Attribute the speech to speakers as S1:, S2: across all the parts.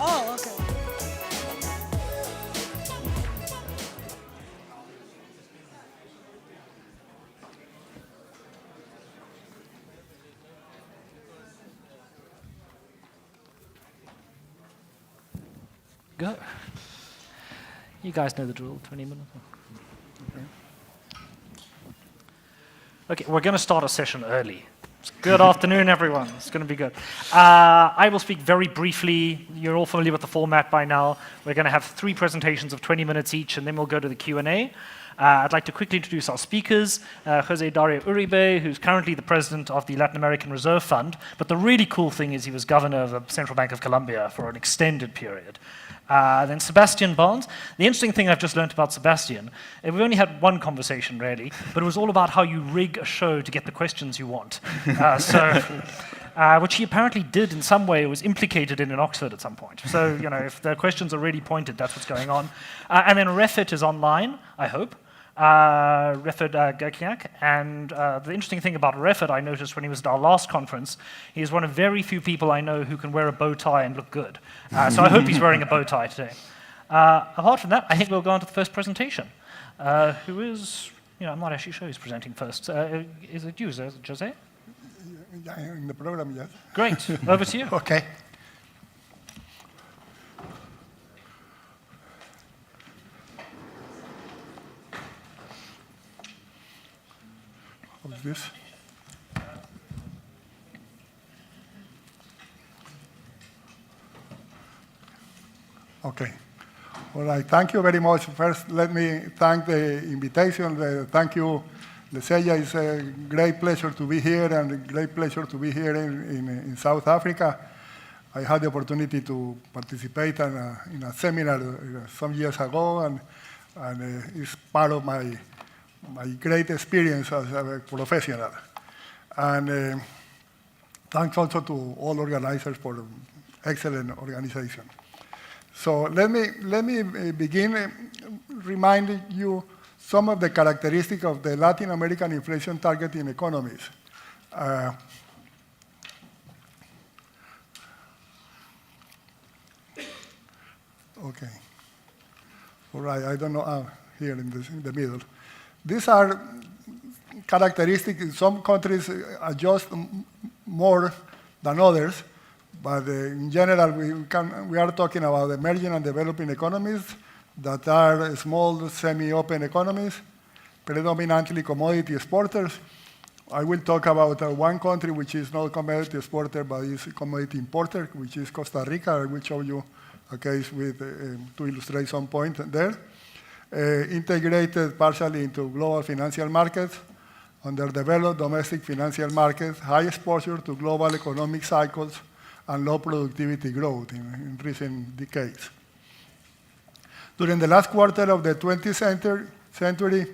S1: Oh, okay.
S2: Go. You guys know the drill, 20 minutes. Okay, we're going to start a session early. Good afternoon, everyone. It's going to be good. I will speak very briefly. You're all familiar with the format by now. We're going to have 3 presentations of 20 minutes each, and then we'll go to the Q&A. I'd like to quickly introduce our speakers. Jose Dario Uribe, who's currently the president of the Latin American Reserve Fund. But the really cool thing is he was governor of the Central Bank of Colombia for an extended period. Then Sebastian Barnes. The interesting thing I've just learned about Sebastian, we've only had one conversation really, but it was all about how you rig a show to get the questions you want. Which he apparently did in some way, was implicated in Oxford at some point. So, you know, if the questions are really pointed, that's what's going on. And then Refit is online, I hope. Refit Gerkiak. And the interesting thing about Refit, I noticed when he was at our last conference, he's one of very few people I know who can wear a bow tie and look good. So I hope he's wearing a bow tie today. Apart from that, I think we'll go on to the first presentation. Who is, I'm not actually sure who's presenting first. Is it you, Jose?
S3: Yeah, in the program, yes.
S2: Great. Over to you.
S3: Okay. How's this? Okay. All right. Thank you very much. First, let me thank the invitation. Thank you, Leseya. It's a great pleasure to be here and a great pleasure to be here in South Africa. I had the opportunity to participate in a seminar some years ago, and it's part of my great experience as a professional. And thanks also to all organizers for excellent organization. So let me begin reminding you some of the characteristics of the Latin American inflation targeting economies. Okay. All right, I don't know, here in the middle. These are characteristics. In some countries adjust more than others, but in general, we are talking about emerging and developing economies that are small, semi-open economies, predominantly commodity exporters. I will talk about one country which is not a commodity exporter, but is a commodity importer, which is Costa Rica. I will show you a case to illustrate some point there. Integrated partially into global financial markets, underdeveloped domestic financial markets, high exposure to global economic cycles, and low productivity growth in recent decades. During the last quarter of the 20th century,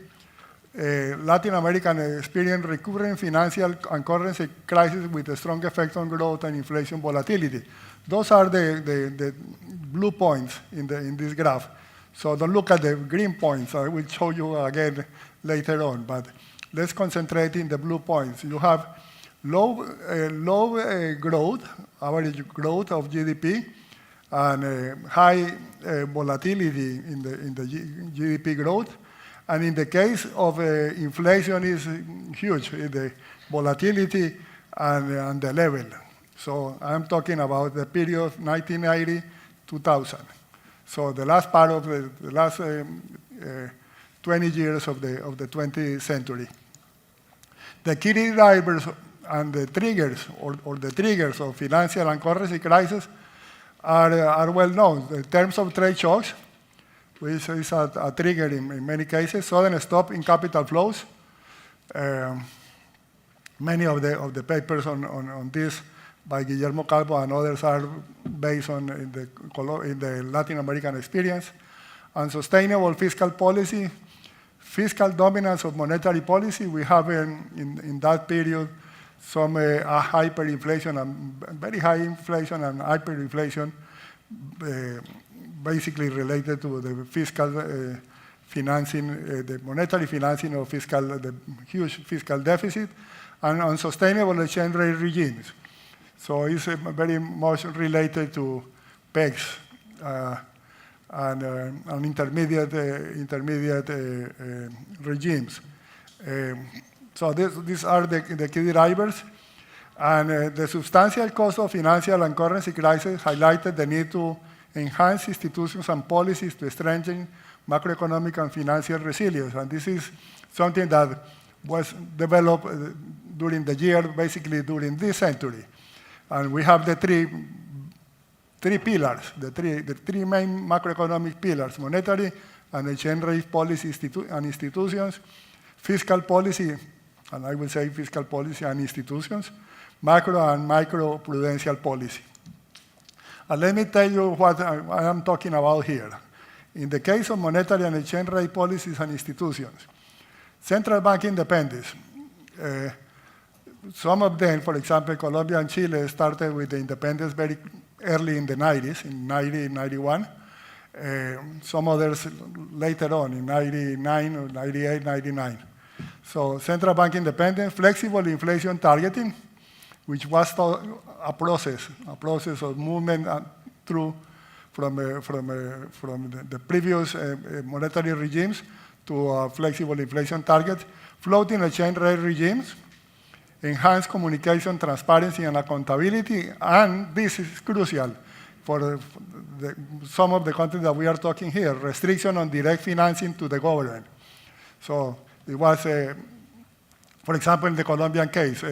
S3: Latin America experienced recurring financial and currency crises with a strong effect on growth and inflation volatility. Those are the blue points in this graph. So don't look at the green points. I will show you again later on, but let's concentrate in the blue points. You have low growth, average growth of GDP, and high volatility in the GDP growth. And in the case of inflation is huge, the volatility and the level. So I'm talking about the period 1990-2000. So the last part of the last 20 years of the 20th century. The key drivers and the triggers, or the triggers of financial and currency crisis are well known. In terms of trade shocks, which is a trigger in many cases, sudden stop in capital flows. Many of the papers on this by Guillermo Calvo and others are based on in the Latin American experience. Unsustainable fiscal policy, fiscal dominance of monetary policy. We have in that period some hyperinflation and very high inflation and hyperinflation, basically related to the fiscal financing, the monetary financing of the huge fiscal deficit, and unsustainable exchange rate regimes. So it's very much related to pegs and intermediate regimes. So these are the key drivers. And the substantial cost of financial and currency crisis highlighted the need to enhance institutions and policies to strengthen macroeconomic and financial resilience. And this is something that was developed during the year, basically during this century. And we have the three pillars, the three main macroeconomic pillars: monetary and exchange rate policy and institutions, fiscal policy, and I will say fiscal policy and institutions, macro and micro prudential policy. And let me tell you what I am talking about here. In the case of monetary and exchange rate policies and institutions, central bank independence, some of them, for example, Colombia and Chile, started with the independence very early in the 90s, in 1991. Some others later on, in 99 or 98, 99. So central bank independence, flexible inflation targeting, which was a process of movement through from the previous monetary regimes to flexible inflation targets, floating exchange rate regimes, enhanced communication, transparency, and accountability, and this is crucial for some of the countries that we are talking here, restriction on direct financing to the government. So it was, for example, in the Colombian case,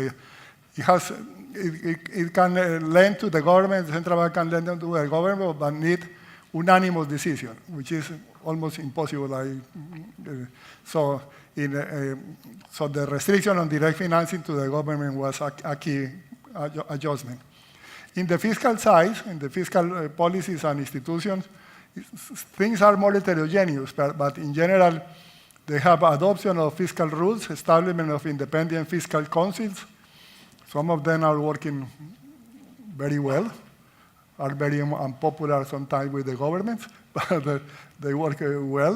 S3: it can lend to the government, the central bank can lend to the government, but need unanimous decision, which is almost impossible. So the restriction on direct financing to the government was a key adjustment. In the fiscal side, in the fiscal policies and institutions, things are more heterogeneous, but in general, they have adoption of fiscal rules, establishment of independent fiscal councils. Some of them are working very well, are very unpopular sometimes with the government, but they work well.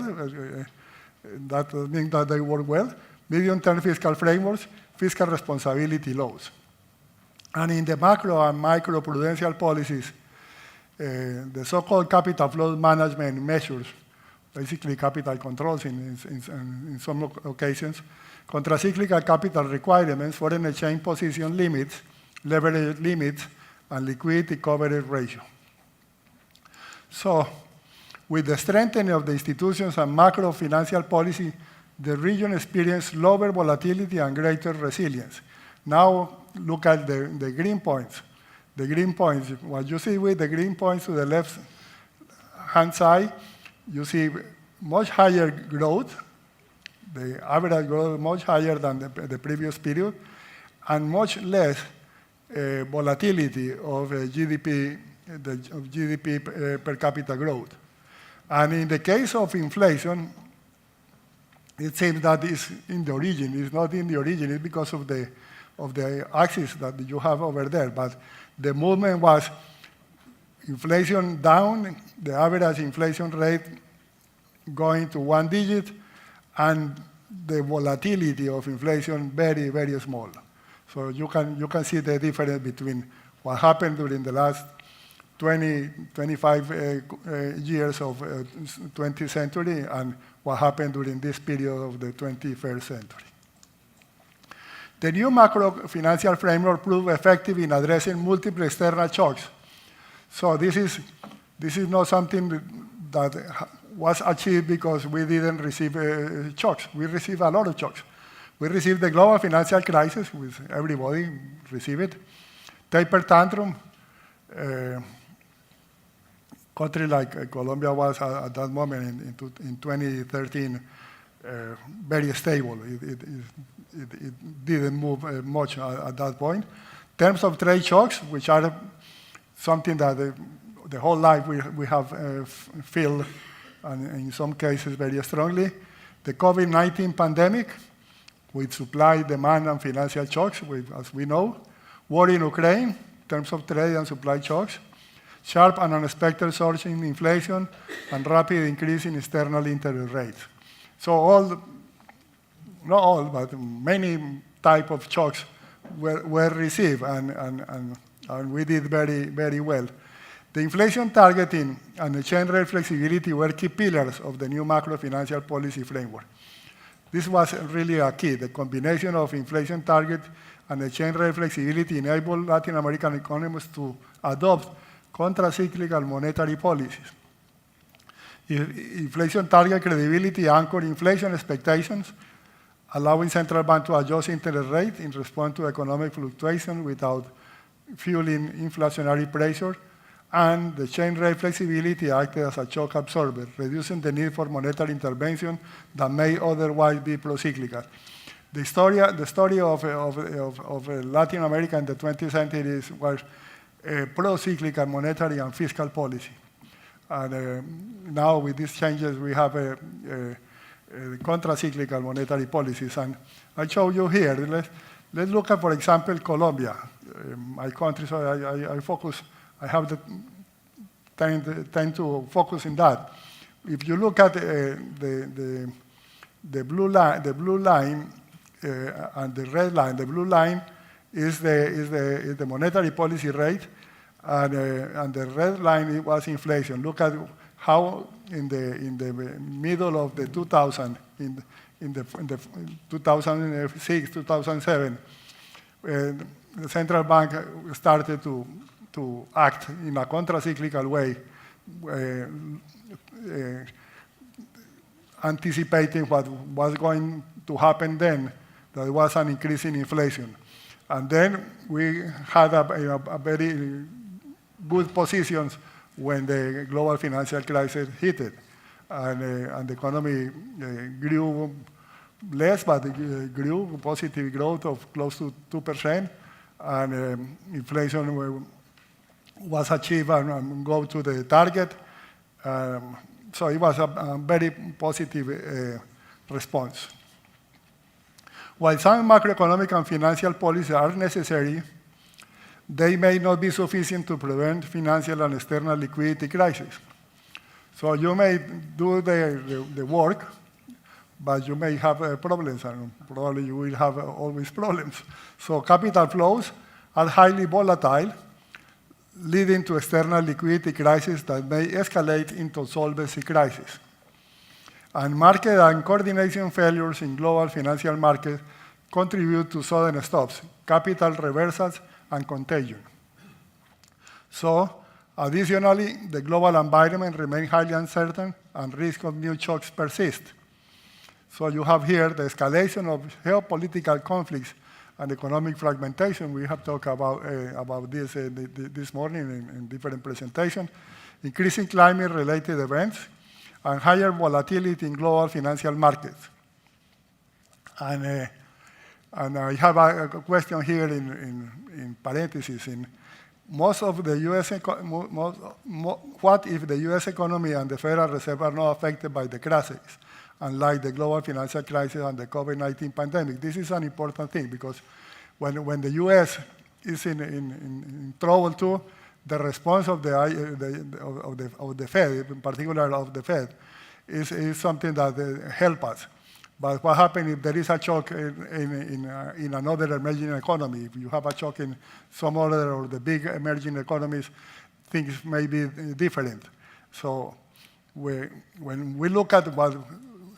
S3: That means that they work well. Medium-term fiscal frameworks, fiscal responsibility laws. And in the macro and micro prudential policies, the so-called capital flow management measures, basically capital controls in some occasions, contracyclical capital requirements, foreign exchange position limits, leverage limits, and liquidity coverage ratio. So, with the strengthening of the institutions and macro financial policy, the region experienced lower volatility and greater resilience. Now, look at the green points. The green points, what you see with the green points to the left-hand side, you see much higher growth, the average growth much higher than the previous period, and much less volatility of GDP, per capita growth. And in the case of inflation, it seems that it's in the origin. It's not in the origin, it's because of the axis that you have over there. But the movement was inflation down, the average inflation rate going to 1 digit, and the volatility of inflation very, very small. So you can see the difference between what happened during the last 20, 25 years of 20th century and what happened during this period of the 21st century. The new macro financial framework proved effective in addressing multiple external shocks. So this is not something that was achieved because we didn't receive shocks. We received a lot of shocks. We received the global financial crisis, which everybody received it. Taper tantrum. Country like Colombia was at that moment in 2013 very stable. It didn't move much at that point. In terms of trade shocks, which are something that the whole life we have felt, and in some cases very strongly. The COVID-19 pandemic, with supply, demand, and financial shocks, as we know. War in Ukraine, in terms of trade and supply shocks. Sharp and unexpected surge in inflation, and rapid increase in external interest rates. So not all, but many type of shocks were received, and and we did very, very well. The inflation targeting and exchange rate flexibility were key pillars of the new macro-financial policy framework. This was really a key. The combination of inflation target and exchange rate flexibility enabled Latin American economies to adopt contra-cyclical monetary policies. Inflation target credibility anchored inflation expectations, allowing central bank to adjust interest rate in response to economic fluctuation without fueling inflationary pressure, and the exchange rate flexibility acted as a shock absorber, reducing the need for monetary intervention that may otherwise be pro-cyclical. The story of Latin America in the 20th century was pro-cyclical monetary and fiscal policy. And now with these changes, we have contra-cyclical monetary policies. And I show you here, let's look at, for example, Colombia, my country, so I have the time to focus on that. If you look at the blue line and the red line, the blue line is the monetary policy rate, and the red line was inflation. Look at how in the middle of the 2000, in the 2006, 2007, the central bank started to act in a contra-cyclical way, anticipating what was going to happen then. There was an increase in inflation. And then we had a very good positions when the global financial crisis hit it. And the economy grew less, but it grew positive growth of close to 2%, and inflation was achieved and go to the target. So it was a very positive response. While some macroeconomic and financial policies are necessary, they may not be sufficient to prevent financial and external liquidity crisis. So you may do the work, but you may have problems, and probably you will have always problems. So capital flows are highly volatile, leading to external liquidity crisis that may escalate into solvency crisis. And market and coordination failures in global financial markets contribute to sudden stops, capital reversals, and contagion. So, additionally, the global environment remains highly uncertain and risk of new shocks persist. So you have here the escalation of geopolitical conflicts and economic fragmentation. We have talked about this this morning in different presentations. Increasing climate-related events and higher volatility in global financial markets. And I have a question here in parentheses. What if the U.S. economy and the Federal Reserve are not affected by the crisis, unlike the global financial crisis and the COVID-19 pandemic? This is an important thing, because when the U.S. is in trouble too, the response of the Fed, in particular of the Fed, is something that helps us. But what happens if there is a shock in another emerging economy? If you have a shock in some other or the big emerging economies, things may be different. So when we look at what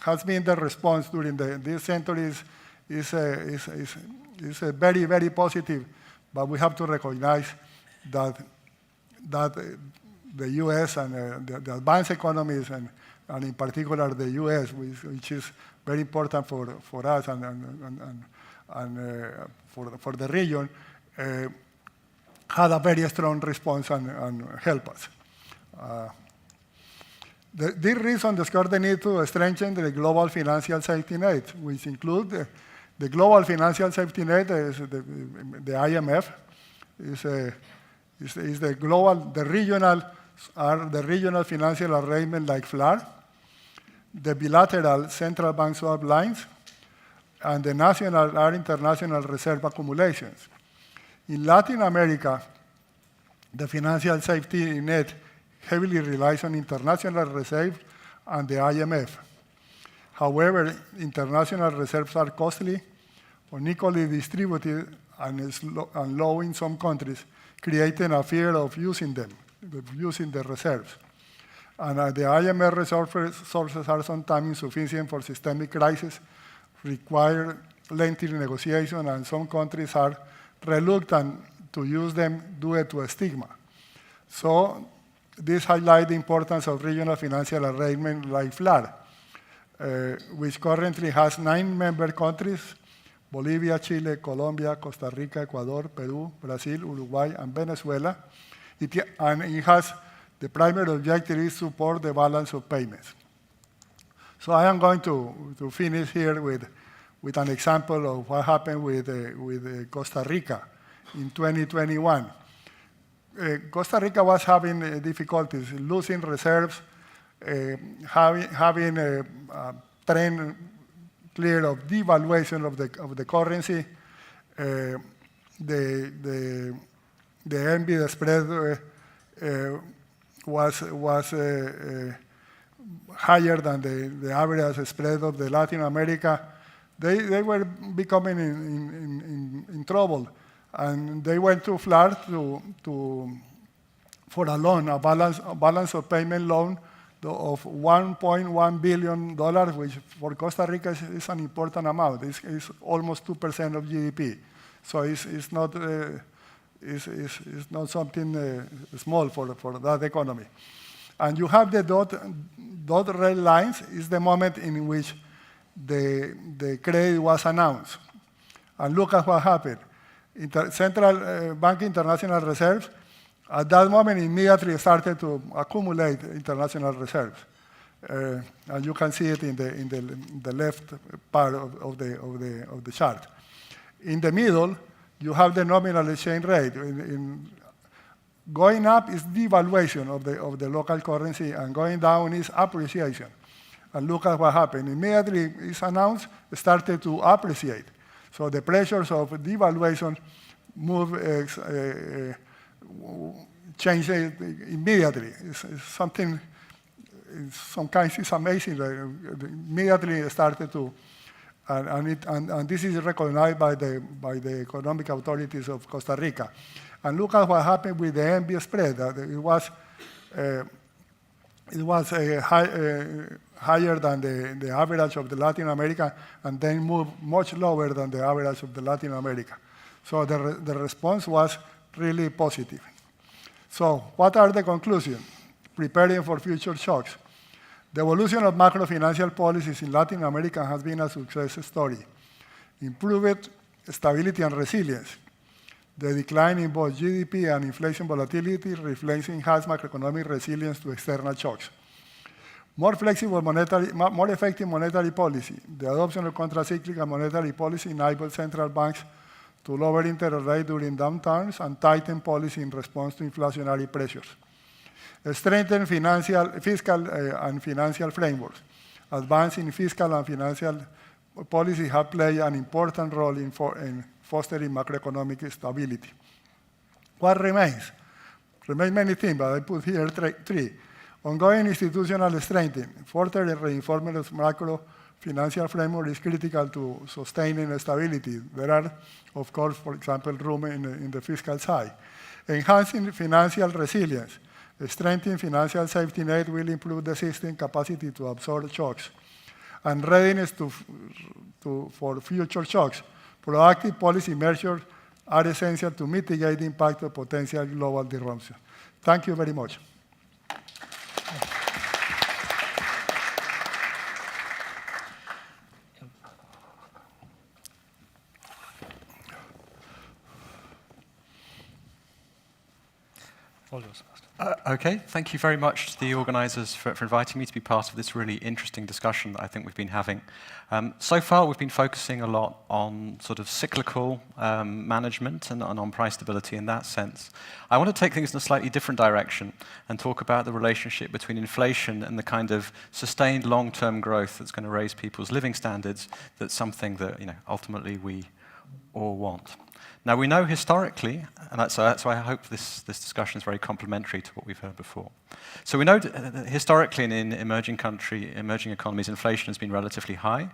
S3: has been the response during these centuries, is very, very positive. But we have to recognize that the U.S. and the advanced economies, and in particular the U.S., which is very important for us and for the region, had a very strong response and helped us. This reason discussed the need to strengthen the global financial safety net, which include the global financial safety net, is the IMF, is the global, the regional financial arrangement like FLAR, the bilateral central bank swap lines, and the national or international reserve accumulations. In Latin America, the financial safety net heavily relies on international reserves and the IMF. However, international reserves are costly, unequally distributed, and low in some countries, creating a fear of using them, of using the reserves. And the IMF resources are sometimes insufficient for systemic crises, require lengthy negotiation, and some countries are reluctant to use them due to a stigma. So this highlights the importance of regional financial arrangements like FLAR, which currently has 9 member countries: Bolivia, Chile, Colombia, Costa Rica, Ecuador, Peru, Brazil, Uruguay, and Venezuela. And it has the primary objective is to support the balance of payments. So I am going to finish here with an example of what happened with Costa Rica in 2021. Costa Rica was having difficulties, losing reserves, having a trend clear of devaluation of the currency. The NB spread was higher than the average spread of the Latin America. They were becoming in trouble, and they went to FLAR for a loan, a balance of payment loan of $1.1 billion, which for Costa Rica is an important amount. It's almost 2% of GDP. So it's not something small for that economy. And you have the dot red lines is the moment in which the credit was announced. And look at what happened. Central Bank International Reserves, at that moment, immediately started to accumulate international reserves. And you can see it in the left part of the chart. In the middle, you have the nominal exchange rate. Going up is devaluation of the local currency, and going down is appreciation. And look at what happened. Immediately it's announced, it started to appreciate. So the pressures of devaluation change immediately. It's something, in some kinds, it's amazing. Immediately it started to, and this is recognized by the economic authorities of Costa Rica. And look at what happened with the NB spread. It was higher than the average of the Latin America, and then moved much lower than the average of the Latin America. So the response was really positive. So what are the conclusions? Preparing for future shocks. The evolution of macro-financial policies in Latin America has been a success story. Improved stability and resilience. The decline in both GDP and inflation volatility reflects enhanced macroeconomic resilience to external shocks. More effective monetary policy. The adoption of contracyclical monetary policy enabled central banks to lower interest rates during downturns and tighten policy in response to inflationary pressures. Strengthen fiscal and financial frameworks. Advances in fiscal and financial policy have played an important role in fostering macroeconomic stability. What remains? Remain many things, but I put here three. Ongoing institutional strengthening. Further reinforcement of macro financial framework is critical to sustaining stability. There are, of course, for example, room in the fiscal side. Enhancing financial resilience. Strengthening financial safety net will improve the system capacity to absorb shocks. And readiness for future shocks. Proactive policy measures are essential to mitigate the impact of potential global disruption. Thank you very much.
S2: All yours.
S1: Okay, thank you very much to the organisers for inviting me to be part of this really interesting discussion that I think we've been having. So far, we've been focusing a lot on sort of cyclical management and on price stability in that sense. I want to take things in a slightly different direction and talk about the relationship between inflation and the kind of sustained long-term growth that's going to raise people's living standards. That's something that ultimately we all want. Now, we know historically, and that's why I hope this discussion is very complementary to what we've heard before. So we know that historically in emerging economies, inflation has been relatively high.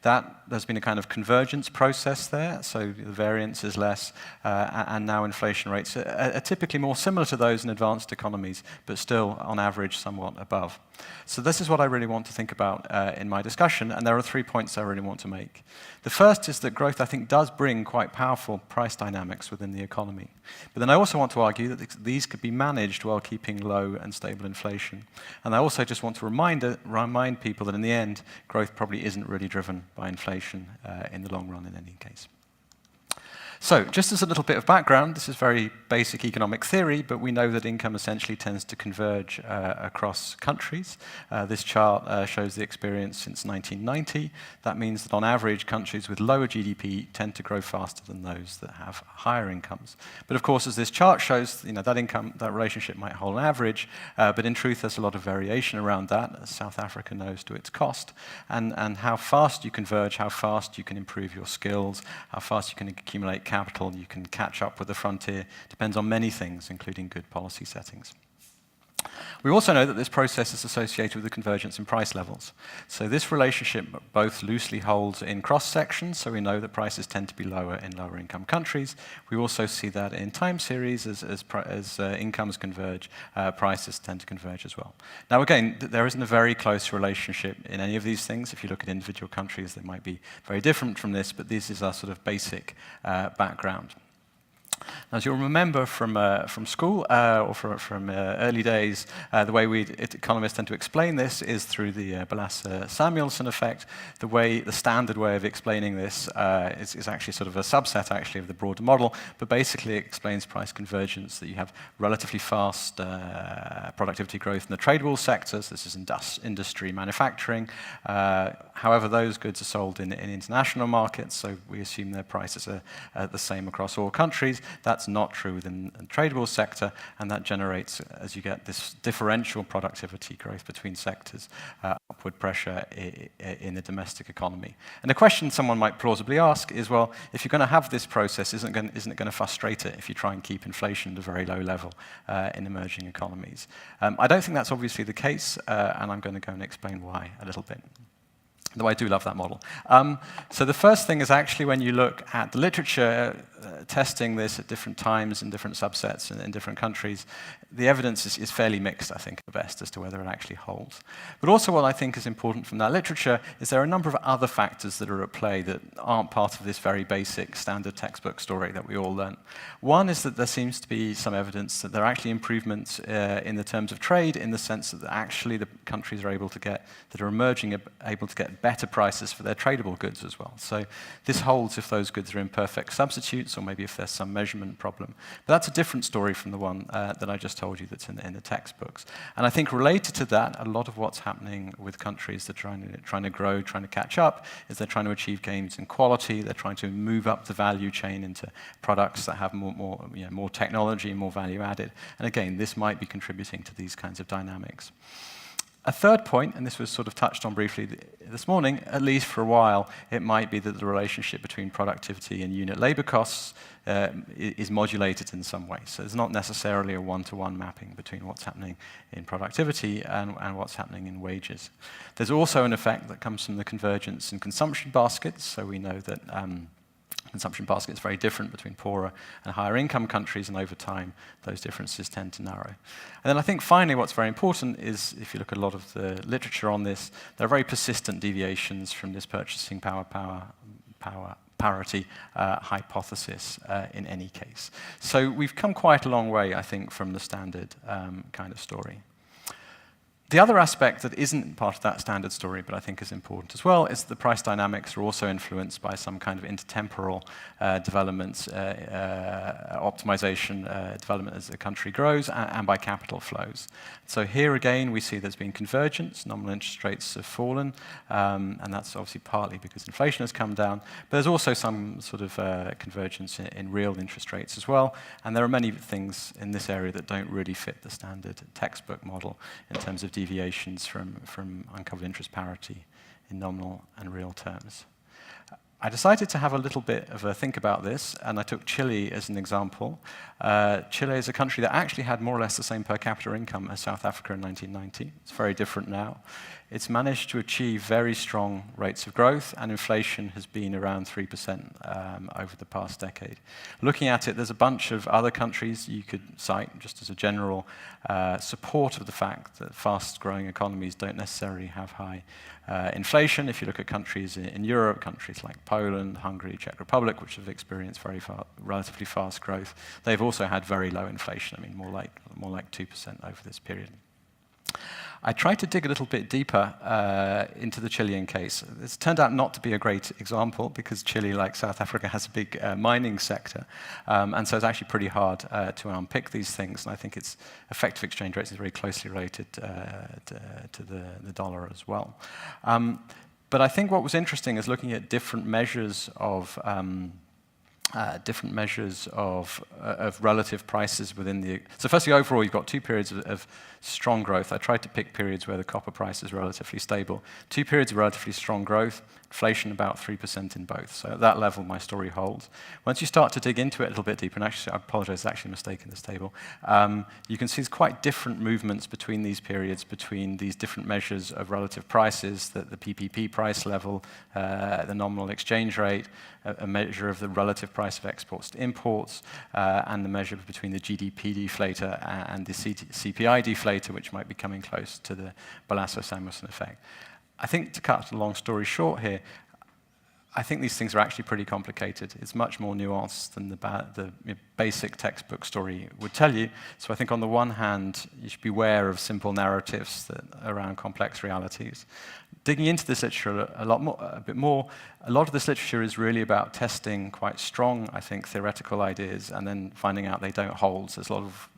S1: There's been a kind of convergence process there, so the variance is less, and now inflation rates are typically more similar to those in advanced economies, but still, on average, somewhat above. So this is what I really want to think about in my discussion, and there are 3 points I really want to make. The first is that growth, I think, does bring quite powerful price dynamics within the economy. But then I also want to argue that these could be managed while keeping low and stable inflation. And I also just want to remind people that in the end, growth probably isn't really driven by inflation in the long run in any case. So, just as a little bit of background, this is very basic economic theory, but we know that income essentially tends to converge across countries. This chart shows the experience since 1990. That means that on average, countries with lower GDP tend to grow faster than those that have higher incomes. But of course, as this chart shows, that relationship might hold an average, but in truth, there's a lot of variation around that, as South Africa knows to its cost. And how fast you converge, how fast you can improve your skills, how fast you can accumulate capital, you can catch up with the frontier, depends on many things, including good policy settings. We also know that this process is associated with the convergence in price levels. So this relationship both loosely holds in cross-sections, so we know that prices tend to be lower in lower income countries. We also see that in time series, as incomes converge, prices tend to converge as well. Now again, there isn't a very close relationship in any of these things. If you look at individual countries, they might be very different from this, but this is our sort of basic background. Now, as you'll remember from school or from early days, the way economists tend to explain this is through the Balassa-Samuelson effect. The standard way of explaining this is actually sort of a subset actually of the broader model, but basically it explains price convergence, that you have relatively fast productivity growth in the tradable sectors. This is industry, manufacturing. However, those goods are sold in international markets, so we assume their prices are the same across all countries. That's not true within the tradable sector, and that generates, as you get this differential productivity growth between sectors, upward pressure in the domestic economy. And the question someone might plausibly ask is, well, if you're going to have this process, isn't it going to frustrate it if you try and keep inflation at a very low level in emerging economies? I don't think that's obviously the case, and I'm going to go and explain why a little bit. Though I do love that model. So the first thing is actually when you look at the literature testing this at different times in different subsets in different countries, the evidence is fairly mixed, I think, at best, as to whether it actually holds. But also what I think is important from that literature is there are a number of other factors that are at play that aren't part of this very basic standard textbook story that we all learn. One is that there seems to be some evidence that there are actually improvements in the terms of trade, in the sense that actually the countries that are emerging are able to get better prices for their tradable goods as well. So this holds if those goods are imperfect substitutes, or maybe if there's some measurement problem. But that's a different story from the one that I just told you that's in the textbooks. And I think related to that, a lot of what's happening with countries that are trying to grow, trying to catch up, is they're trying to achieve gains in quality. They're trying to move up the value chain into products that have more technology and more value added. And again, this might be contributing to these kinds of dynamics. A third point, and this was sort of touched on briefly this morning, at least for a while, it might be that the relationship between productivity and unit labor costs is modulated in some way. So there's not necessarily a one-to-one mapping between what's happening in productivity and what's happening in wages. There's also an effect that comes from the convergence in consumption baskets. So we know that consumption basket is very different between poorer and higher income countries, and over time, those differences tend to narrow. And then I think finally what's very important is, if you look at a lot of the literature on this, there are very persistent deviations from this purchasing power parity hypothesis in any case. So we've come quite a long way, I think, from the standard kind of story. The other aspect that isn't part of that standard story, but I think is important as well, is that the price dynamics are also influenced by some kind of intertemporal developments, optimization development as the country grows, and by capital flows. So here again, we see there's been convergence. Nominal interest rates have fallen, and that's obviously partly because inflation has come down. But there's also some sort of convergence in real interest rates as well. And there are many things in this area that don't really fit the standard textbook model in terms of deviations from uncovered interest parity in nominal and real terms. I decided to have a little bit of a think about this, and I took Chile as an example. Chile is a country that actually had more or less the same per capita income as South Africa in 1990. It's very different now. It's managed to achieve very strong rates of growth, and inflation has been around 3% over the past decade. Looking at it, there's a bunch of other countries you could cite just as a general support of the fact that fast-growing economies don't necessarily have high inflation. If you look at countries in Europe, countries like Poland, Hungary, Czech Republic, which have experienced relatively fast growth, they've also had very low inflation. I mean, more like 2% over this period. I tried to dig a little bit deeper into the Chilean case. This turned out not to be a great example because Chile, like South Africa, has a big mining sector. And so it's actually pretty hard to unpick these things. And I think its effective exchange rates is very closely related to the dollar as well. But I think what was interesting is looking at different measures of relative prices within the... So firstly, overall, you've got 2 periods of strong growth. I tried to pick periods where the copper price is relatively stable. 2 periods of relatively strong growth, inflation about 3% in both. So at that level, my story holds. Once you start to dig into it a little bit deeper, and actually, I apologize, there's actually a mistake in this table, you can see there's quite different movements between these periods, between these different measures of relative prices, the PPP price level, the nominal exchange rate, a measure of the relative price of exports to imports, and the measure between the GDP deflator and the CPI deflator, which might be coming close to the Balasso-Samuelson effect. I think to cut a long story short here, I think these things are actually pretty complicated. It's much more nuanced than the basic textbook story would tell you. So I think on the one hand, you should be aware of simple narratives around complex realities. Digging into this literature a bit more, a lot of this literature is really about testing quite strong, I think, theoretical ideas and then finding out they don't hold. So there's a lot of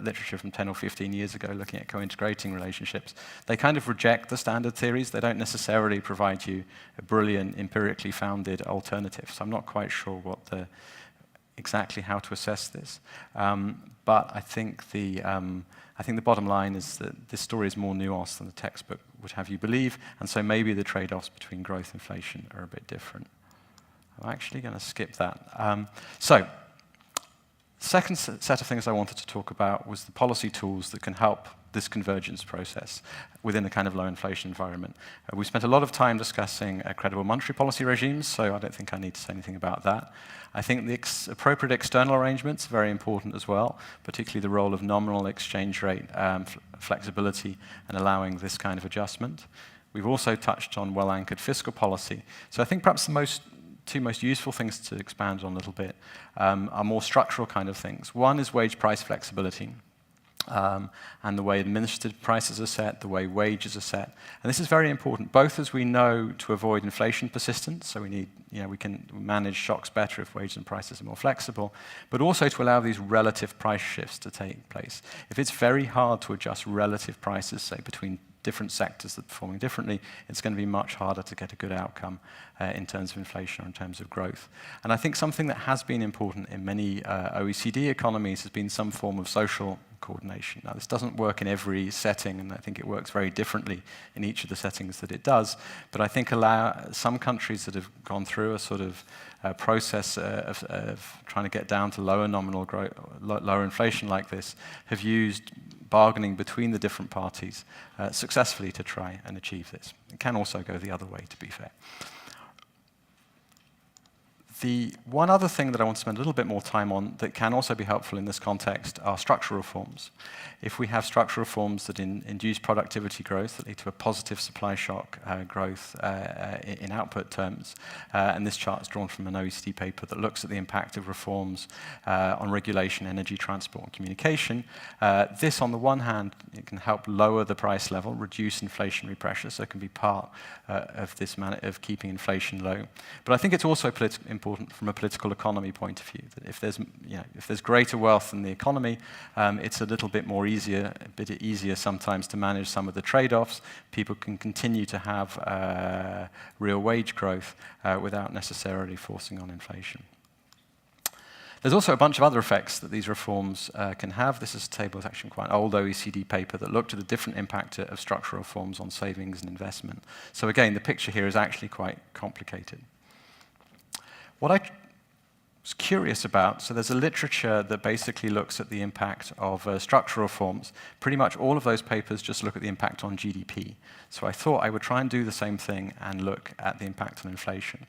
S1: literature from 10 or 15 years ago looking at co-integrating relationships. They kind of reject the standard theories. They don't necessarily provide you a brilliant, empirically founded alternative. So I'm not quite sure what exactly how to assess this. But I think the bottom line is that this story is more nuanced than the textbook would have you believe, and so maybe the trade-offs between growth and inflation are a bit different. I'm actually going to skip that. So, second set of things I wanted to talk about was the policy tools that can help this convergence process within a kind of low inflation environment. We spent a lot of time discussing credible monetary policy regimes, so I don't think I need to say anything about that. I think the appropriate external arrangements are very important as well, particularly the role of nominal exchange rate flexibility and allowing this kind of adjustment. We've also touched on well-anchored fiscal policy. So I think perhaps the two most useful things to expand on a little bit are more structural kind of things. One is wage price flexibility. And the way administered prices are set, the way wages are set. And this is very important, both as we know to avoid inflation persistence, so we can manage shocks better if wages and prices are more flexible, but also to allow these relative price shifts to take place. If it's very hard to adjust relative prices, say, between different sectors that are performing differently, it's going to be much harder to get a good outcome in terms of inflation or in terms of growth. And I think something that has been important in many OECD economies has been some form of social coordination. Now, this doesn't work in every setting, and I think it works very differently in each of the settings that it does, but I think some countries that have gone through a sort of process of trying to get down to lower nominal growth, lower inflation like this, have used bargaining between the different parties successfully to try and achieve this. It can also go the other way, to be fair. The one other thing that I want to spend a little bit more time on that can also be helpful in this context are structural reforms. If we have structural reforms that induce productivity growth, that lead to a positive supply shock growth in output terms, and this chart is drawn from an OECD paper that looks at the impact of reforms on regulation, energy, transport, and communication. This, on the one hand, it can help lower the price level, reduce inflationary pressure, so it can be part of this of keeping inflation low. But I think it's also important from a political economy point of view, that if there's greater wealth in the economy, it's a bit easier sometimes to manage some of the trade-offs. People can continue to have real wage growth without necessarily forcing on inflation. There's also a bunch of other effects that these reforms can have. This is a table, it's actually quite an old OECD paper that looked at the different impact of structural reforms on savings and investment. So again, the picture here is actually quite complicated. What I was curious about, so there's a literature that basically looks at the impact of structural reforms. Pretty much all of those papers just look at the impact on GDP. So I thought I would try and do the same thing and look at the impact on inflation.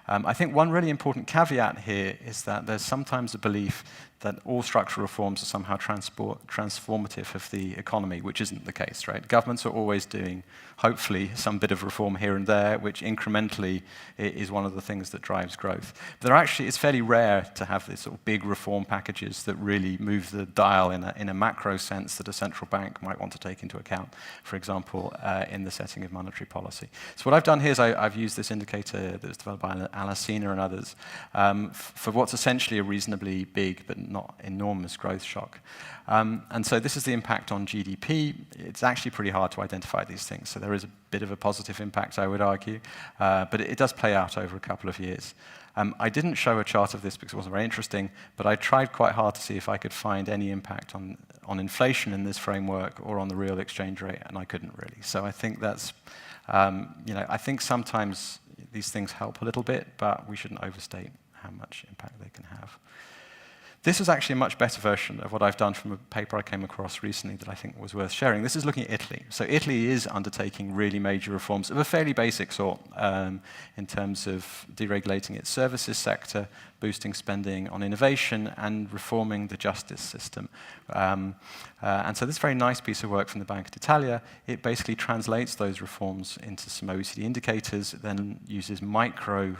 S1: I think one really important caveat here is that there's sometimes a belief that all structural reforms are somehow transformative of the economy, which isn't the case, right? Governments are always doing, hopefully, some bit of reform here and there, which incrementally is one of the things that drives growth. But it's fairly rare to have these sort of big reform packages that really move the dial in a macro sense that a central bank might want to take into account, for example, in the setting of monetary policy. So what I've done here is I've used this indicator that was developed by Alacina and others for what's essentially a reasonably big but not enormous growth shock. And so this is the impact on GDP. It's actually pretty hard to identify these things. So there is a bit of a positive impact, I would argue, but it does play out over a couple of years. I didn't show a chart of this because it wasn't very interesting, but I tried quite hard to see if I could find any impact on inflation in this framework or on the real exchange rate, and I couldn't really. So I think that's, I think sometimes these things help a little bit, but we shouldn't overstate how much impact they can have. This is actually a much better version of what I've done from a paper I came across recently that I think was worth sharing. This is looking at Italy. So Italy is undertaking really major reforms of a fairly basic sort in terms of deregulating its services sector, boosting spending on innovation, and reforming the justice system. And so this very nice piece of work from the Banca d'Italia, it basically translates those reforms into some OECD indicators, then uses micro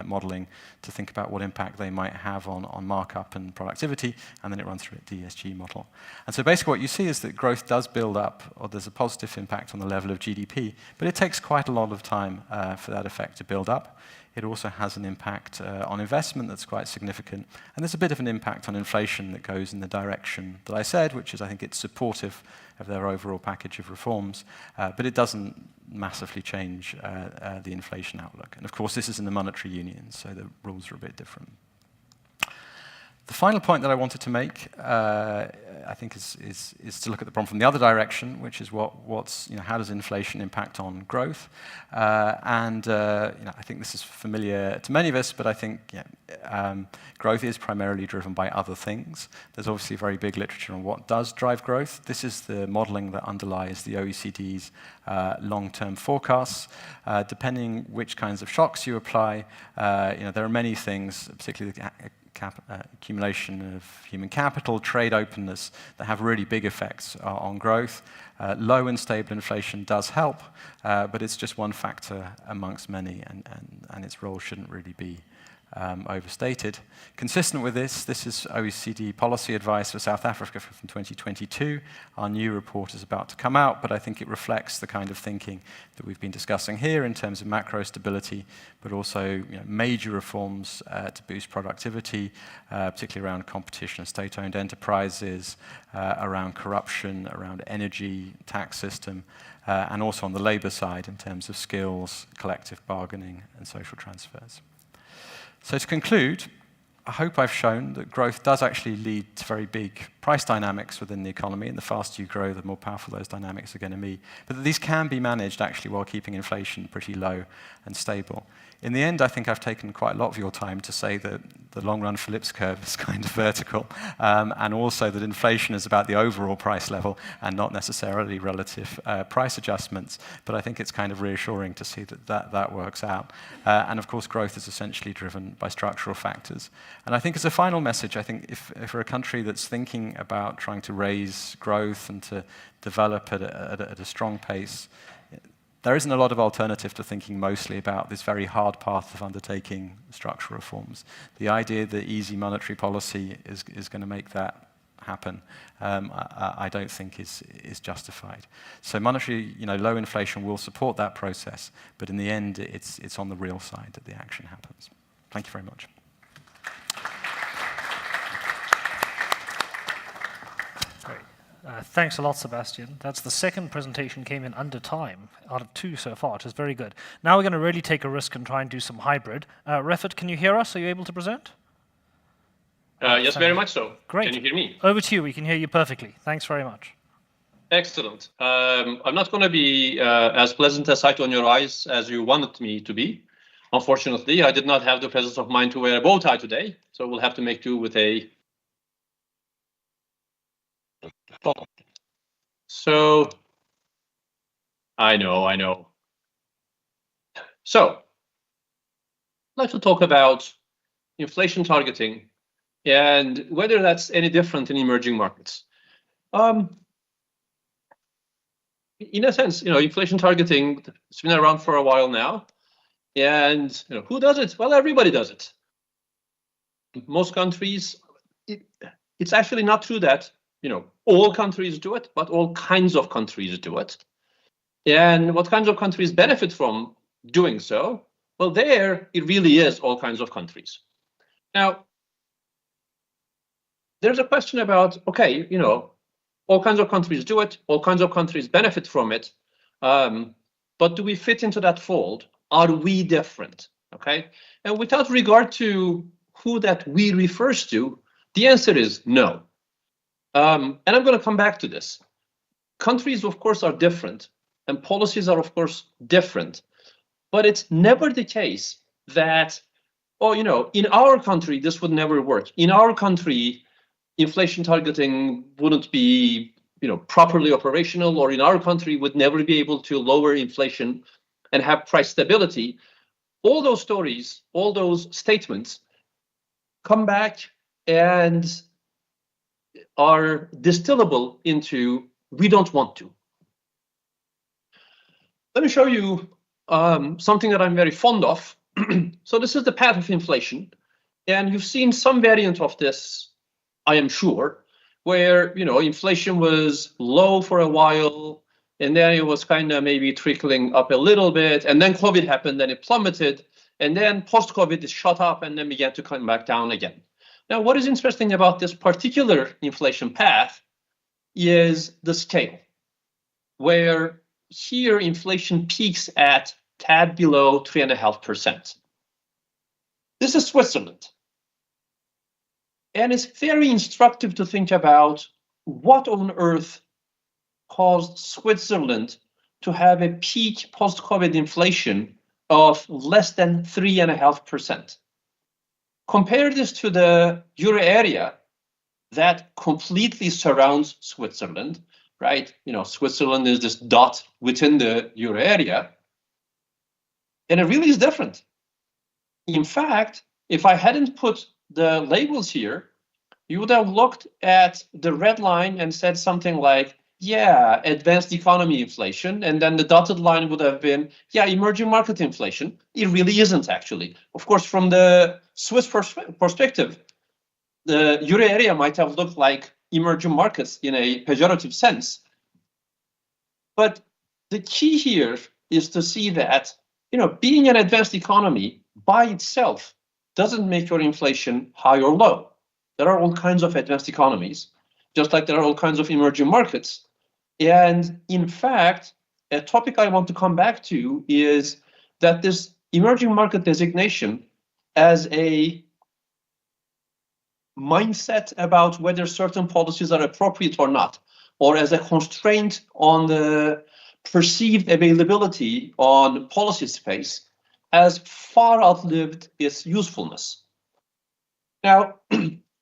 S1: modeling to think about what impact they might have on markup and productivity, and then it runs through a DSG model. And so basically what you see is that growth does build up, or there's a positive impact on the level of GDP, but it takes quite a lot of time for that effect to build up. It also has an impact on investment that's quite significant, and there's a bit of an impact on inflation that goes in the direction that I said, which is I think it's supportive of their overall package of reforms, but it doesn't massively change the inflation outlook. And of course, this is in the monetary union, so the rules are a bit different. The final point that I wanted to make, I think, is to look at the problem from the other direction, which is how does inflation impact on growth? I think this is familiar to many of us, but I think growth is primarily driven by other things. There's obviously very big literature on what does drive growth. This is the modeling that underlies the OECD's long-term forecasts. Depending which kinds of shocks you apply, there are many things, particularly the accumulation of human capital, trade openness, that have really big effects on growth. Low and stable inflation does help, but it's just one factor amongst many, and its role shouldn't really be overstated. Consistent with this is OECD policy advice for South Africa from 2022. Our new report is about to come out, but I think it reflects the kind of thinking that we've been discussing here in terms of macro stability, but also major reforms to boost productivity, particularly around competition of state-owned enterprises, around corruption, around energy, tax system, and also on the labor side in terms of skills, collective bargaining, and social transfers. So to conclude, I hope I've shown that growth does actually lead to very big price dynamics within the economy, and the faster you grow, the more powerful those dynamics are going to be. But that these can be managed actually while keeping inflation pretty low and stable. In the end, I think I've taken quite a lot of your time to say that the long-run Phillips curve is kind of vertical, and also that inflation is about the overall price level and not necessarily relative price adjustments. But I think it's kind of reassuring to see that works out. And of course, growth is essentially driven by structural factors. And I think as a final message, I think if we're a country that's thinking about trying to raise growth and to develop at a strong pace, there isn't a lot of alternative to thinking mostly about this very hard path of undertaking structural reforms. The idea that easy monetary policy is going to make that happen, I don't think is justified. So monetary, low inflation will support that process, but in the end, it's on the real side that the action happens. Thank you very much.
S2: Thanks a lot, Sebastian. That's the second presentation came in under time, out of 2 so far, which is very good. Now we're going to really take a risk and try and do some hybrid. Refat, can you hear us? Are you able to present?
S4: Yes, very much so.
S2: Great.
S4: Can you hear me?
S2: Over to you. We can hear you perfectly. Thanks very much.
S4: Excellent. I'm not going to be as pleasant a sight on your eyes as you wanted me to be. Unfortunately, I did not have the presence of mind to wear a bow tie today, so we'll have to make do with a. So, I know. So, I'd like to talk about inflation targeting and whether that's any different in emerging markets. In a sense, inflation targeting has been around for a while now, and who does it? Well, everybody does it. Most countries, it's actually not true that all countries do it, but all kinds of countries do it. And what kinds of countries benefit from doing so? Well, there it really is all kinds of countries. Now, there's a question about, okay, all kinds of countries do it, all kinds of countries benefit from it, but do we fit into that fold? Are we different? Okay, and without regard to who that we refers to, the answer is no. And I'm going to come back to this. Countries, of course, are different, and policies are, of course, different, but it's never the case that, in our country, this would never work. In our country, inflation targeting wouldn't be, properly operational, or in our country would never be able to lower inflation and have price stability. All those stories, all those statements come back and are distillable into we don't want to. Let me show you something that I'm very fond of. So this is the path of inflation, and you've seen some variant of this, I am sure, where inflation was low for a while, and then it was kind of maybe trickling up a little bit, and then COVID happened, and it plummeted, and then post-COVID it shot up and then began to come back down again. Now, what is interesting about this particular inflation path is the scale, where here inflation peaks at tad below 3.5%. This is Switzerland. And it's very instructive to think about what on earth caused Switzerland to have a peak post-COVID inflation of less than 3.5%. Compare this to the euro area that completely surrounds Switzerland, right? Switzerland is this dot within the euro area, and it really is different. In fact, if I hadn't put the labels here, you would have looked at the red line and said something like, yeah, advanced economy inflation, and then the dotted line would have been, yeah, emerging market inflation. It really isn't, actually. Of course, from the Swiss perspective, the euro area might have looked like emerging markets in a pejorative sense. But the key here is to see that, being an advanced economy by itself doesn't make your inflation high or low. There are all kinds of advanced economies, just like there are all kinds of emerging markets. And in fact, a topic I want to come back to is that this emerging market designation as a mindset about whether certain policies are appropriate or not, or as a constraint on the perceived availability on policy space, has far outlived its usefulness. Now,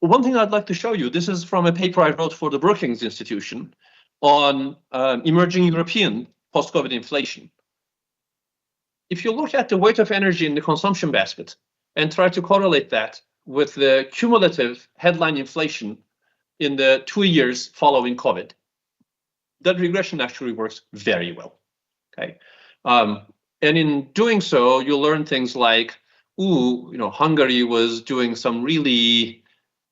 S4: one thing I'd like to show you, this is from a paper I wrote for the Brookings Institution on emerging European post-COVID inflation. If you look at the weight of energy in the consumption basket and try to correlate that with the cumulative headline inflation in the 2 years following COVID, that regression actually works very well. Okay, and in doing so, you'll learn things like, Hungary was doing some really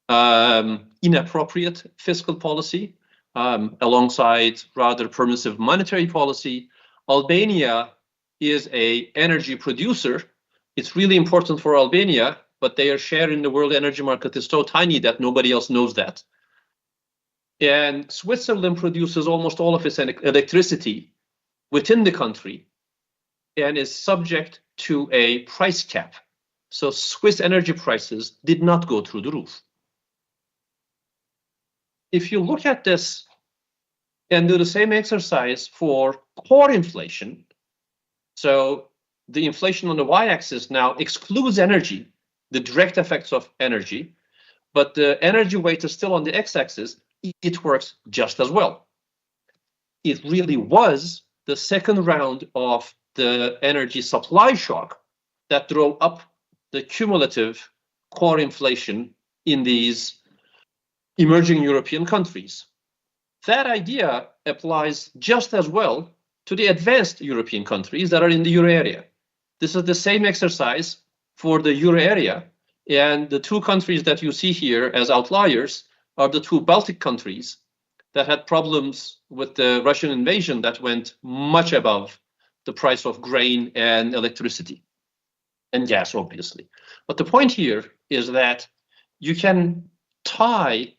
S4: inappropriate fiscal policy alongside rather permissive monetary policy. Albania is an energy producer. It's really important for Albania, but their share in the world energy market is so tiny that nobody else knows that. And Switzerland produces almost all of its electricity within the country and is subject to a price cap. So Swiss energy prices did not go through the roof. If you look at this and do the same exercise for core inflation, so the inflation on the y-axis now excludes energy, the direct effects of energy, but the energy weight is still on the x-axis, it works just as well. It really was the second round of the energy supply shock that drove up the cumulative core inflation in these emerging European countries. That idea applies just as well to the advanced European countries that are in the euro area. This is the same exercise for the euro area, and the two countries that you see here as outliers are the two Baltic countries that had problems with the Russian invasion that went much above the price of grain and electricity and gas, obviously. But the point here is that you can tie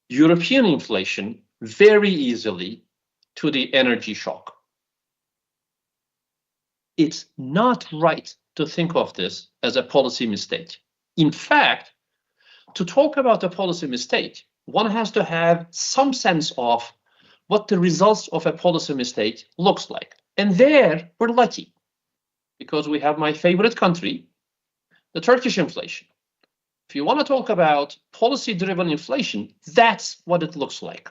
S4: European inflation very easily to the energy shock. It's not right to think of this as a policy mistake. In fact, to talk about a policy mistake, one has to have some sense of what the results of a policy mistake looks like. And there, we're lucky, because we have my favorite country, the Turkish inflation. If you want to talk about policy-driven inflation, that's what it looks like.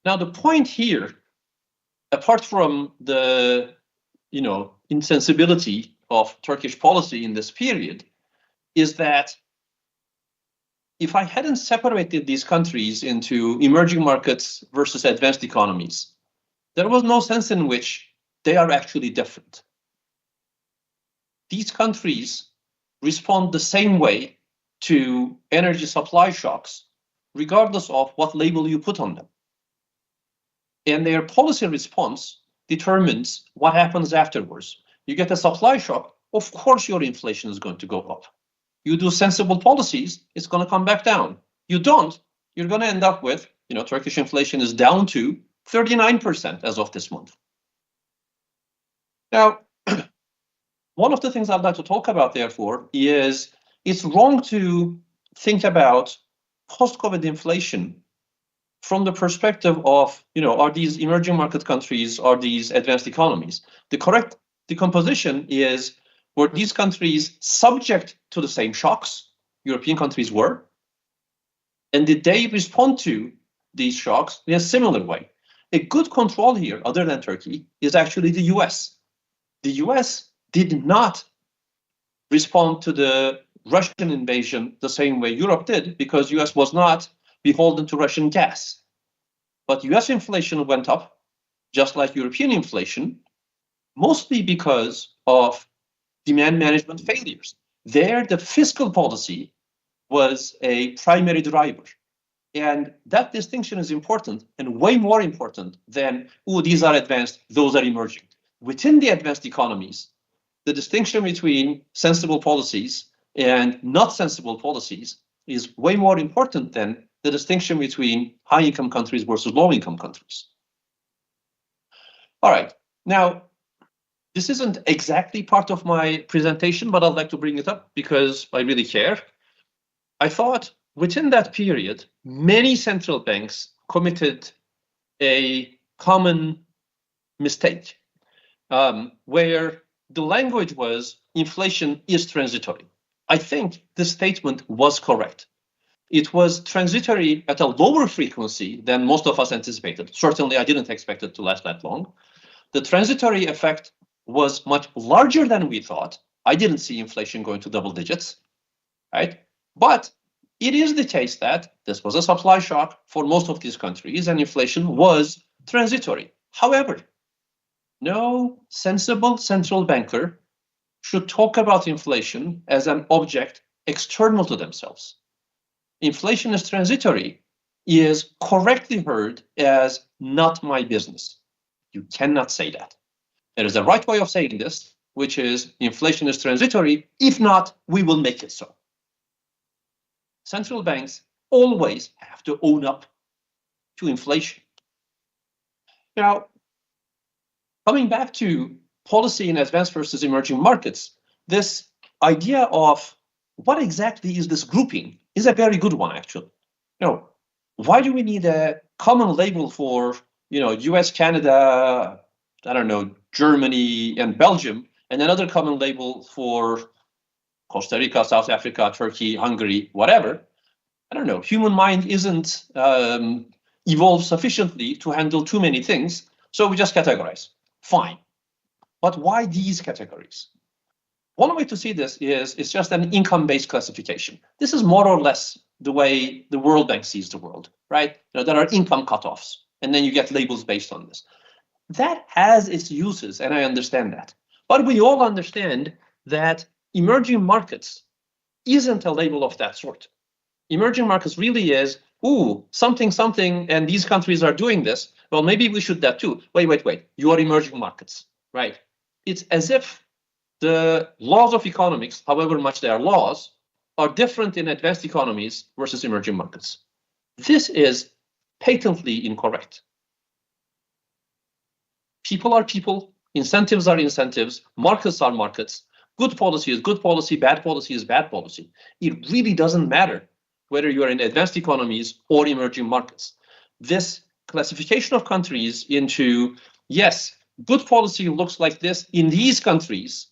S4: Now, the point here, apart from the insensibility of Turkish policy in this period, is that if I hadn't separated these countries into emerging markets versus advanced economies, there was no sense in which they are actually different. These countries respond the same way to energy supply shocks, regardless of what label you put on them. And their policy response determines what happens afterwards. You get a supply shock, of course your inflation is going to go up. You do sensible policies, it's going to come back down. You don't, you're going to end up with, Turkish inflation is down to 39% as of this month. Now, one of the things I'd like to talk about, therefore, is it's wrong to think about post-COVID inflation from the perspective of, are these emerging market countries, are these advanced economies? The correct decomposition is, were these countries subject to the same shocks European countries were? And did they respond to these shocks in a similar way? A good control here, other than Turkey, is actually the US. The US did not respond to the Russian invasion the same way Europe did, because US was not beholden to Russian gas. But US inflation went up, just like European inflation, mostly because of demand management failures. There, the fiscal policy was a primary driver. And that distinction is important, and way more important than, these are advanced, those are emerging. Within the advanced economies, the distinction between sensible policies and not sensible policies is way more important than the distinction between high-income countries versus low-income countries. All right, now, this isn't exactly part of my presentation, but I'd like to bring it up because I really care. I thought within that period, many central banks committed a common mistake where the language was inflation is transitory. I think this statement was correct. It was transitory at a lower frequency than most of us anticipated. Certainly, I didn't expect it to last that long. The transitory effect was much larger than we thought. I didn't see inflation going to double digits, right? But it is the case that this was a supply shock for most of these countries and inflation was transitory. However, no sensible central banker should talk about inflation as an object external to themselves. Inflation is transitory is correctly heard as not my business. You cannot say that. There is a right way of saying this, which is inflation is transitory. If not, we will make it so. Central banks always have to own up to inflation. Now, coming back to policy in advanced versus emerging markets, this idea of what exactly is this grouping is a very good one, actually. Why do we need a common label for, US, Canada, I don't know, Germany and Belgium, and another common label for Costa Rica, South Africa, Turkey, Hungary, whatever. I don't know, human mind isn't evolved sufficiently to handle too many things, so we just categorize. Fine. But why these categories? One way to see this is it's just an income-based classification. This is more or less the way the World Bank sees the world, right? There are income cutoffs, and then you get labels based on this. That has its uses, and I understand that. But we all understand that emerging markets isn't a label of that sort. Emerging markets really is, ooh, something, something, and these countries are doing this. Well, maybe we should that too. Wait. You are emerging markets, right? It's as if the laws of economics, however much they are laws, are different in advanced economies versus emerging markets. This is patently incorrect. People are people, incentives are incentives, markets are markets. Good policy is good policy, bad policy is bad policy. It really doesn't matter whether you are in advanced economies or emerging markets. This classification of countries into, yes, good policy looks like this in these countries,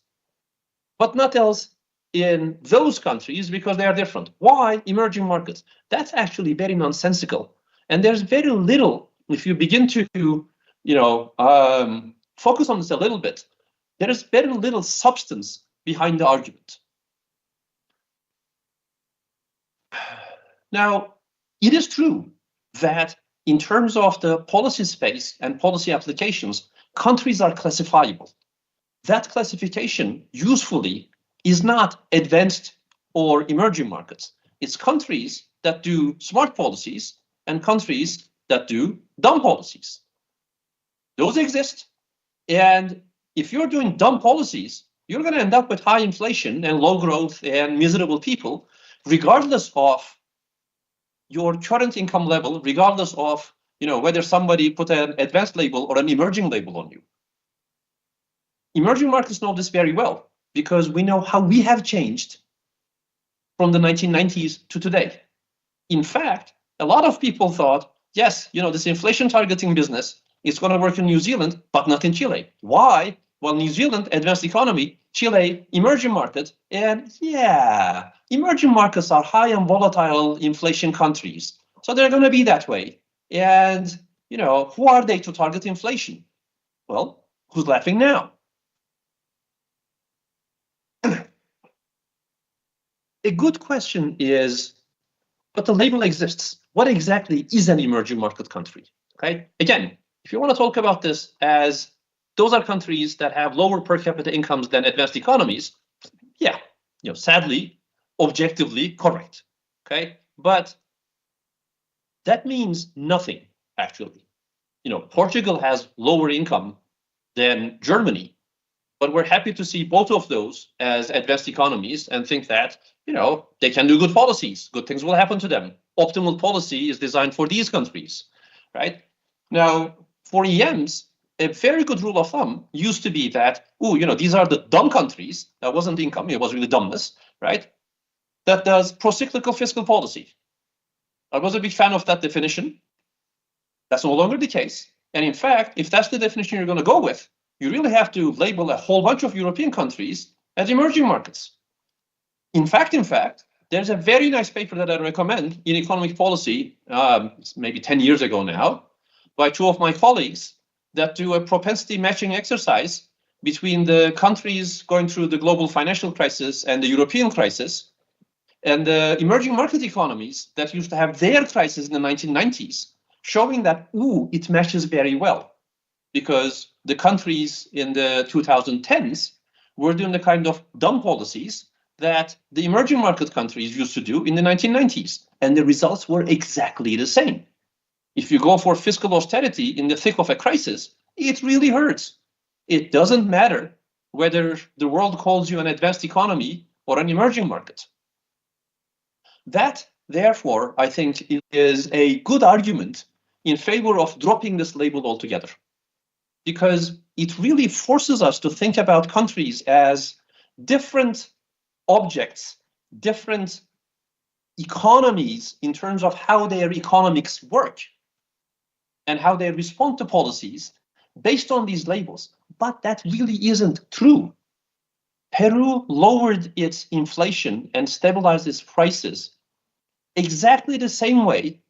S4: but not else in those countries because they are different. Why emerging markets? That's actually very nonsensical. And there's very little, if you begin to focus on this a little bit, there is very little substance behind the argument. Now, it is true that in terms of the policy space and policy applications, countries are classifiable. That classification usefully is not advanced or emerging markets. It's countries that do smart policies and countries that do dumb policies. Those exist. And if you're doing dumb policies, you're going to end up with high inflation and low growth and miserable people, regardless of your current income level, regardless of whether somebody put an advanced label or an emerging label on you. Emerging markets know this very well because we know how we have changed from the 1990s to today. In fact, a lot of people thought, yes, this inflation targeting business is going to work in New Zealand, but not in Chile. Why? Well, New Zealand, advanced economy, Chile, emerging market, and yeah, emerging markets are high and volatile inflation countries. So they're going to be that way. And, who are they to target inflation? Well, who's laughing now? A good question is, but the label exists. What exactly is an emerging market country? Okay. Again, if you want to talk about this as those are countries that have lower per capita incomes than advanced economies, yeah, sadly, objectively correct. Okay. But that means nothing, actually. Portugal has lower income than Germany, but we're happy to see both of those as advanced economies and think that, they can do good policies. Good things will happen to them. Optimal policy is designed for these countries, right? Now, for EMs, a very good rule of thumb used to be that, these are the dumb countries. That wasn't income, it was really dumbness, right? That does pro-cyclical fiscal policy. I was a big fan of that definition. That's no longer the case. And in fact, if that's the definition you're going to go with, you really have to label a whole bunch of European countries as emerging markets. In fact, there's a very nice paper that I recommend in economic policy, maybe 10 years ago now, by two of my colleagues that do a propensity matching exercise between the countries going through the global financial crisis and the European crisis, and the emerging market economies that used to have their crisis in the 1990s, showing that, it matches very well. Because the countries in the 2010s were doing the kind of dumb policies that the emerging market countries used to do in the 1990s. And the results were exactly the same. If you go for fiscal austerity in the thick of a crisis, it really hurts. It doesn't matter whether the world calls you an advanced economy or an emerging market. That, therefore, I think is a good argument in favor of dropping this label altogether. Because it really forces us to think about countries as different objects, different economies in terms of how their economics work and how they respond to policies, based on these labels. But that really isn't true. Peru lowered its inflation and stabilized its prices exactly the same way,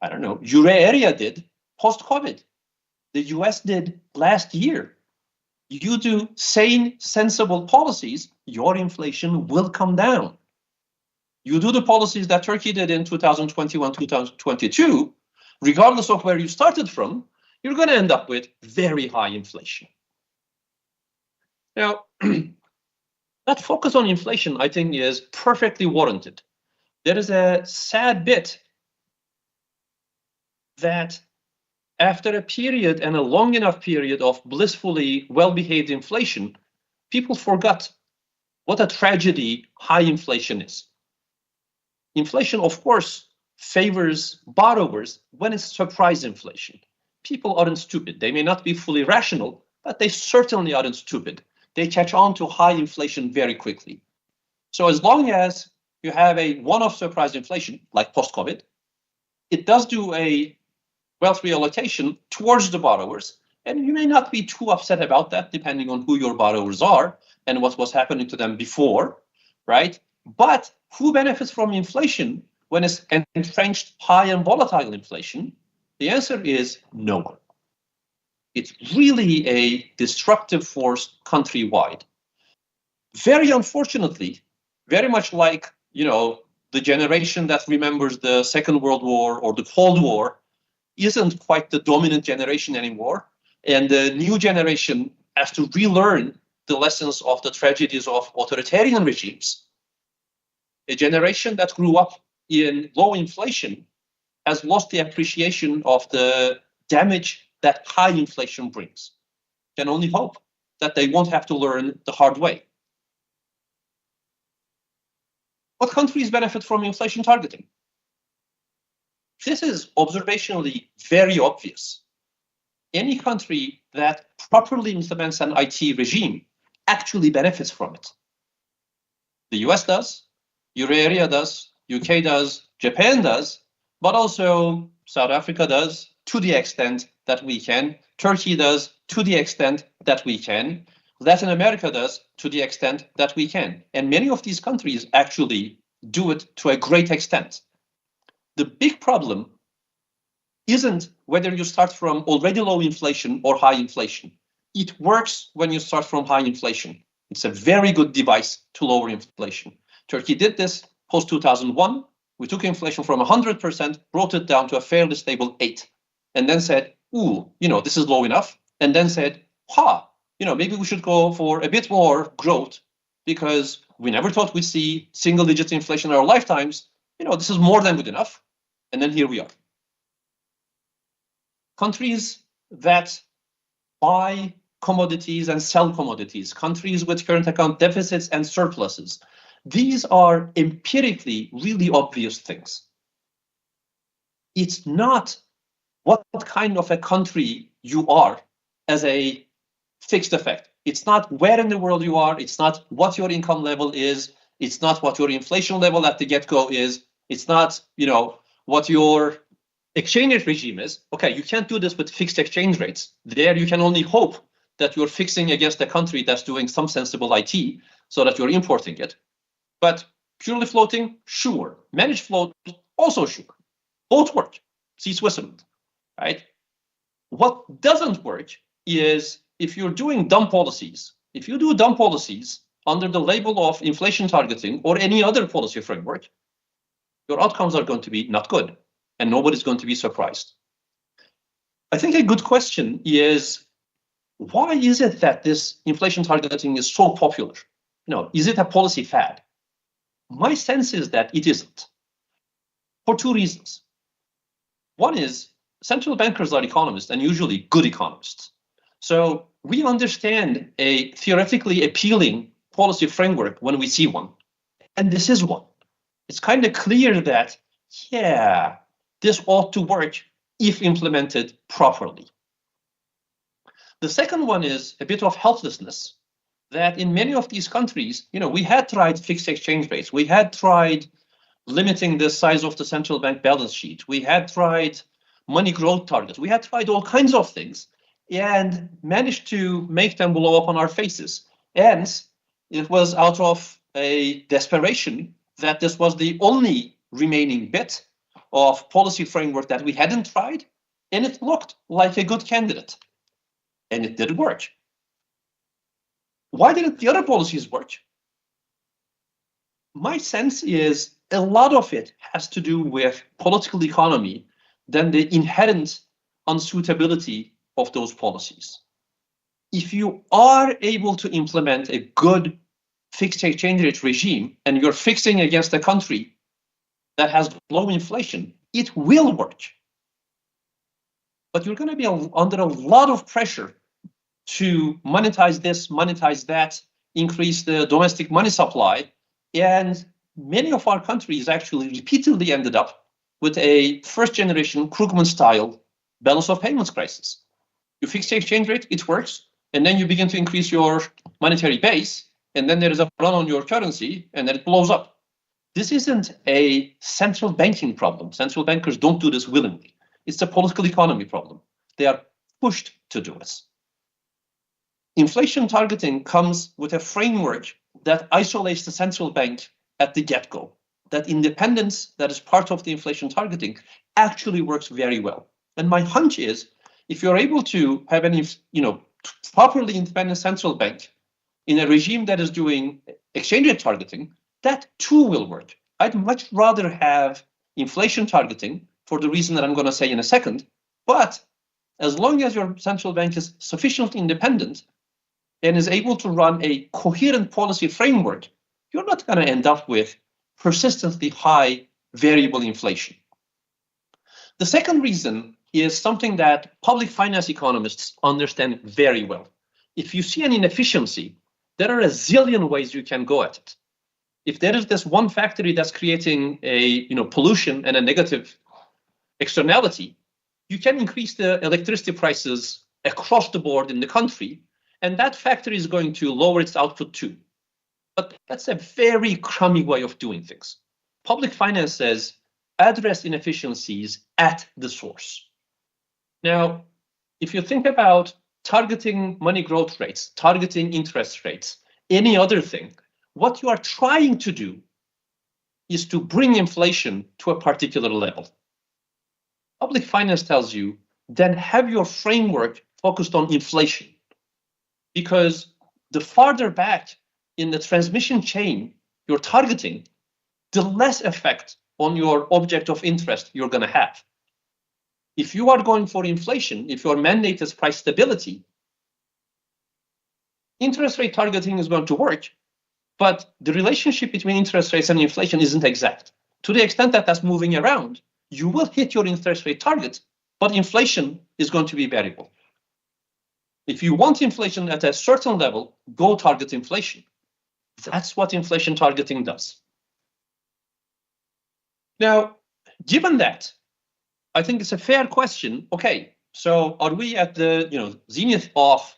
S4: I don't know, Euro area did post-COVID. The US did last year. You do sane, sensible policies, your inflation will come down. You do the policies that Turkey did in 2021, 2022, regardless of where you started from, you're going to end up with very high inflation. Now, that focus on inflation, I think, is perfectly warranted. There is a sad bit that after a period, and a long enough period, of blissfully well-behaved inflation, people forgot what a tragedy high inflation is. Inflation, of course, favors borrowers when it's surprise inflation. People aren't stupid. They may not be fully rational, but they certainly aren't stupid. They catch on to high inflation very quickly. So as long as you have a one-off surprise inflation, like post-COVID, it does do a wealth reallocation towards the borrowers, and you may not be too upset about that, depending on who your borrowers are and what was happening to them before, right? But who benefits from inflation when it's entrenched high and volatile inflation? The answer is no one. It's really a destructive force countrywide. Very unfortunately, very much like, the generation that remembers the Second World War or the Cold War isn't quite the dominant generation anymore. And the new generation has to relearn the lessons of the tragedies of authoritarian regimes. A generation that grew up in low inflation has lost the appreciation of the damage that high inflation brings. Can only hope that they won't have to learn the hard way. What countries benefit from inflation targeting? This is observationally very obvious. Any country that properly implements an IT regime actually benefits from it. The US does, Euro area does, UK does, Japan does, but also South Africa does to the extent that we can, Turkey does to the extent that we can, Latin America does to the extent that we can. And many of these countries actually do it to a great extent. The big problem isn't whether you start from already low inflation or high inflation. It works when you start from high inflation. It's a very good device to lower inflation. Turkey did this post-2001. We took inflation from 100%, brought it down to a fairly stable 8%, and then said, this is low enough, and then said, maybe we should go for a bit more growth because we never thought we'd see single-digit inflation in our lifetimes. This is more than good enough. And then here we are. Countries that buy commodities and sell commodities, countries with current account deficits and surpluses, these are empirically really obvious things. It's not what kind of a country you are as a fixed effect. It's not where in the world you are. It's not what your income level is. It's not what your inflation level at the get-go is. It's not, what your exchange rate regime is. Okay, you can't do this with fixed exchange rates. There you can only hope that you're fixing against a country that's doing some sensible IT so that you're importing it. But purely floating, sure. Managed float, also sure. Both work. See Switzerland, right? What doesn't work is if you're doing dumb policies. If you do dumb policies under the label of inflation targeting or any other policy framework, your outcomes are going to be not good, and nobody's going to be surprised. I think a good question is, why is it that this inflation targeting is so popular? Is it a policy fad? My sense is that it isn't, for two reasons. One is central bankers are economists, and usually good economists. So we understand a theoretically appealing policy framework when we see one, and this is one. It's kind of clear that, this ought to work if implemented properly. The second one is a bit of helplessness, that in many of these countries, we had tried fixed exchange rates. We had tried limiting the size of the central bank balance sheet. We had tried money growth targets. We had tried all kinds of things. and managed to make them blow up on our faces. And it was out of a desperation that this was the only remaining bit of policy framework that we hadn't tried, and it looked like a good candidate, and it did work. Why didn't the other policies work? My sense is a lot of it has to do with political economy than the inherent unsuitability of those policies. If you are able to implement a good fixed exchange rate regime and you're fixing against a country that has low inflation, it will work. But you're going to be under a lot of pressure to monetize this, monetize that, increase the domestic money supply. And many of our countries actually repeatedly ended up with a first generation Krugman style balance of payments crisis. You fix the exchange rate, it works, and then you begin to increase your monetary base, and then there is a run on your currency, and then it blows up. This isn't a central banking problem. Central bankers don't do this willingly. It's a political economy problem. They are pushed to do it. Inflation targeting comes with a framework that isolates the central bank at the get-go. That independence that is part of the inflation targeting actually works very well. And my hunch is, if you're able to have an, properly independent central bank in a regime that is doing exchange rate targeting, that too will work. I'd much rather have inflation targeting for the reason that I'm going to say in a second, but as long as your central bank is sufficiently independent and is able to run a coherent policy framework, you're not going to end up with persistently high variable inflation. The second reason is something that public finance economists understand very well. If you see an inefficiency, there are a zillion ways you can go at it. If there is this one factory that's creating a pollution and a negative externality, you can increase the electricity prices across the board in the country, and that factory is going to lower its output too. But that's a very crummy way of doing things. Public finance says address inefficiencies at the source. Now, if you think about targeting money growth rates, targeting interest rates, any other thing, what you are trying to do is to bring inflation to a particular level. Public finance tells you, then have your framework focused on inflation. Because the farther back in the transmission chain you're targeting, the less effect on your object of interest you're going to have. If you are going for inflation, if your mandate is price stability, interest rate targeting is going to work, but the relationship between interest rates and inflation isn't exact. To the extent that that's moving around, you will hit your interest rate target, but inflation is going to be variable. If you want inflation at a certain level, go target inflation. That's what inflation targeting does. Now, given that, I think it's a fair question. Okay, so are we at the zenith of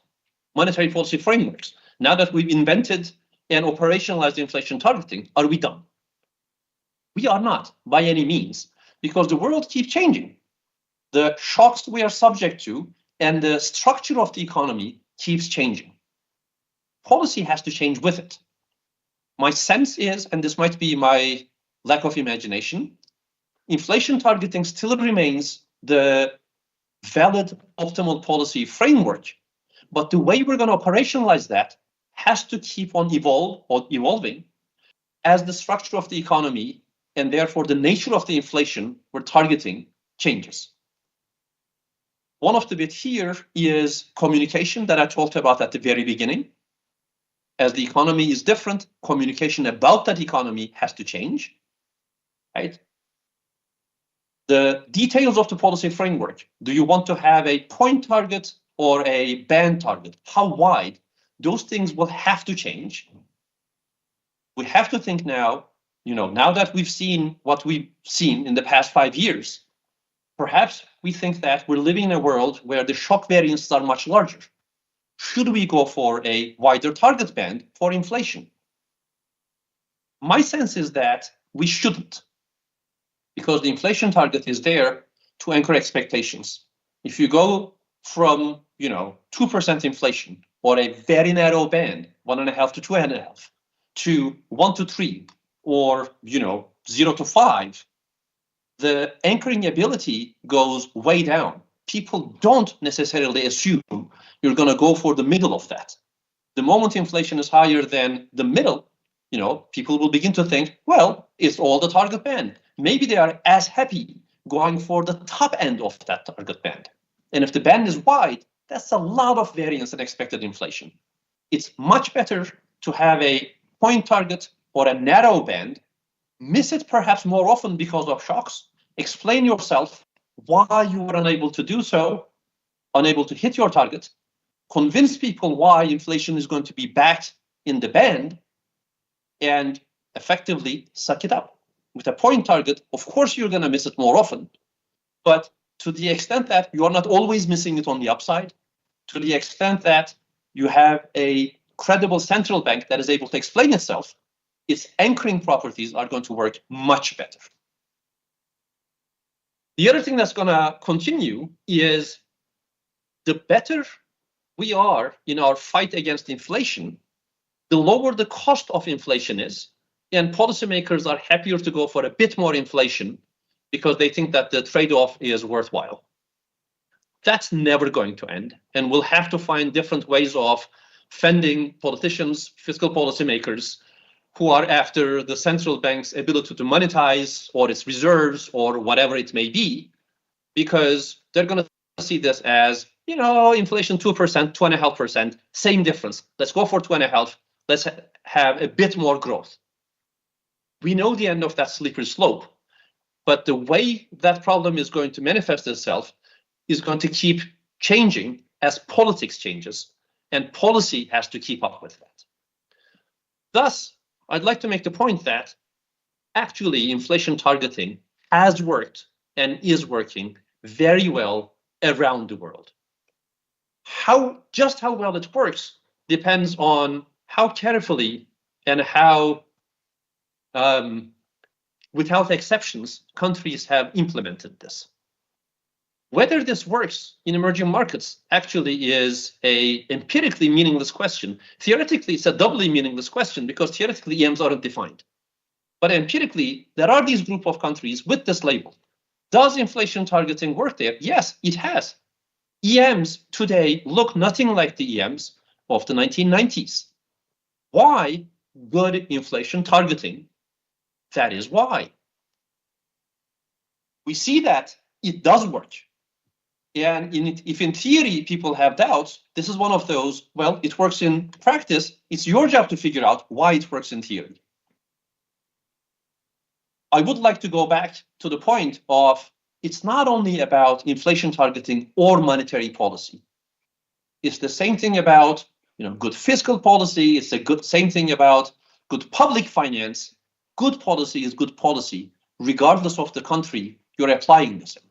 S4: monetary policy frameworks? Now that we've invented and operationalized inflation targeting, are we done? We are not by any means, because the world keeps changing. The shocks we are subject to and the structure of the economy keeps changing. Policy has to change with it. My sense is, and this might be my lack of imagination, inflation targeting still remains the valid optimal policy framework, but the way we're going to operationalize that has to keep on evolving as the structure of the economy and therefore the nature of the inflation we're targeting changes. One of the bits here is communication that I talked about at the very beginning. As the economy is different, communication about that economy has to change, right? The details of the policy framework. Do you want to have a point target or a band target? How wide? Those things will have to change. We have to think now, now that we've seen what we've seen in the past 5 years, perhaps we think that we're living in a world where the shock variances are much larger. Should we go for a wider target band for inflation? My sense is that we shouldn't, because the inflation target is there to anchor expectations. If you go from 2% inflation or a very narrow band, 1.5 to 2.5, to 1 to 3 or 0 to 5, the anchoring ability goes way down. People don't necessarily assume you're going to go for the middle of that. The moment inflation is higher than the middle, people will begin to think, well, it's all the target band. Maybe they are as happy going for the top end of that target band. And if the band is wide, that's a lot of variance in expected inflation. It's much better to have a point target or a narrow band, miss it perhaps more often because of shocks, explain yourself why you were unable to do so, unable to hit your target, convince people why inflation is going to be back in the band, and effectively suck it up. With a point target, of course, you're going to miss it more often, but to the extent that you are not always missing it on the upside, to the extent that you have a credible central bank that is able to explain itself, its anchoring properties are going to work much better. The other thing that's going to continue is the better we are in our fight against inflation, the lower the cost of inflation is, and policymakers are happier to go for a bit more inflation because they think that the trade-off is worthwhile. That's never going to end, and we'll have to find different ways of fending politicians, fiscal policymakers, who are after the central bank's ability to monetize or its reserves or whatever it may be, because they're going to see this as, inflation 2%, 2.5%, same difference. Let's go for 2.5. Let's have a bit more growth. We know the end of that slippery slope, but the way that problem is going to manifest itself is going to keep changing as politics changes, and policy has to keep up with that. Thus, I'd like to make the point that actually inflation targeting has worked and is working very well around the world. Just how well it works depends on how carefully and how, without exceptions, countries have implemented this. Whether this works in emerging markets actually is a empirically meaningless question. Theoretically, it's a doubly meaningless question because theoretically EMs aren't defined. But empirically, there are these group of countries with this label. Does inflation targeting work there? Yes, it has. EMs today look nothing like the EMs of the 1990s. Why? Good inflation targeting. That is why. We see that it does work. And if in theory people have doubts, this is one of those, well, it works in practice. It's your job to figure out why it works in theory. I would like to go back to the point of it's not only about inflation targeting or monetary policy. It's the same thing about good fiscal policy. It's the same thing about good public finance. Good policy is good policy, regardless of the country you're applying this in.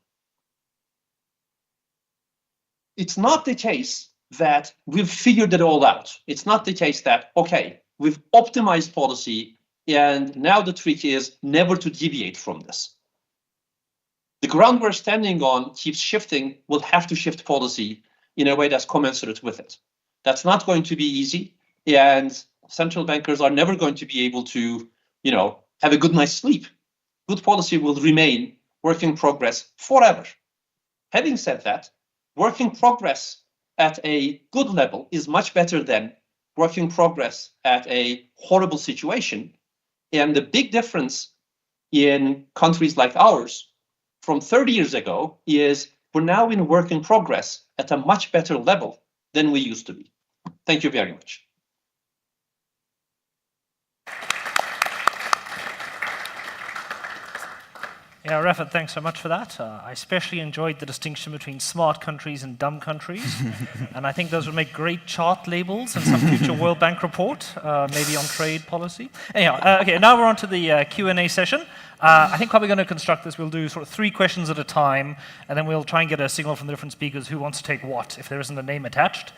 S4: It's not the case that we've figured it all out. It's not the case that, okay, we've optimized policy and now the trick is never to deviate from this. The ground we're standing on keeps shifting. We'll have to shift policy in a way that's commensurate with it. That's not going to be easy, and central bankers are never going to be able to, have a good night's sleep. Good policy will remain work in progress forever. Having said that, work in progress at a good level is much better than work in progress at a horrible situation. And the big difference in countries like ours from 30 years ago is we're now in work in progress at a much better level than we used to be. Thank you very much.
S2: Yeah, Rafat, thanks so much for that. I especially enjoyed the distinction between smart countries and dumb countries. And I think those would make great chart labels in some future World Bank report, maybe on trade policy. Anyhow, okay, now we're on to the Q&A session. I think how we're going to construct this, we'll do sort of 3 questions at a time, and then we'll try and get a signal from the different speakers who wants to take what, if there isn't a name attached.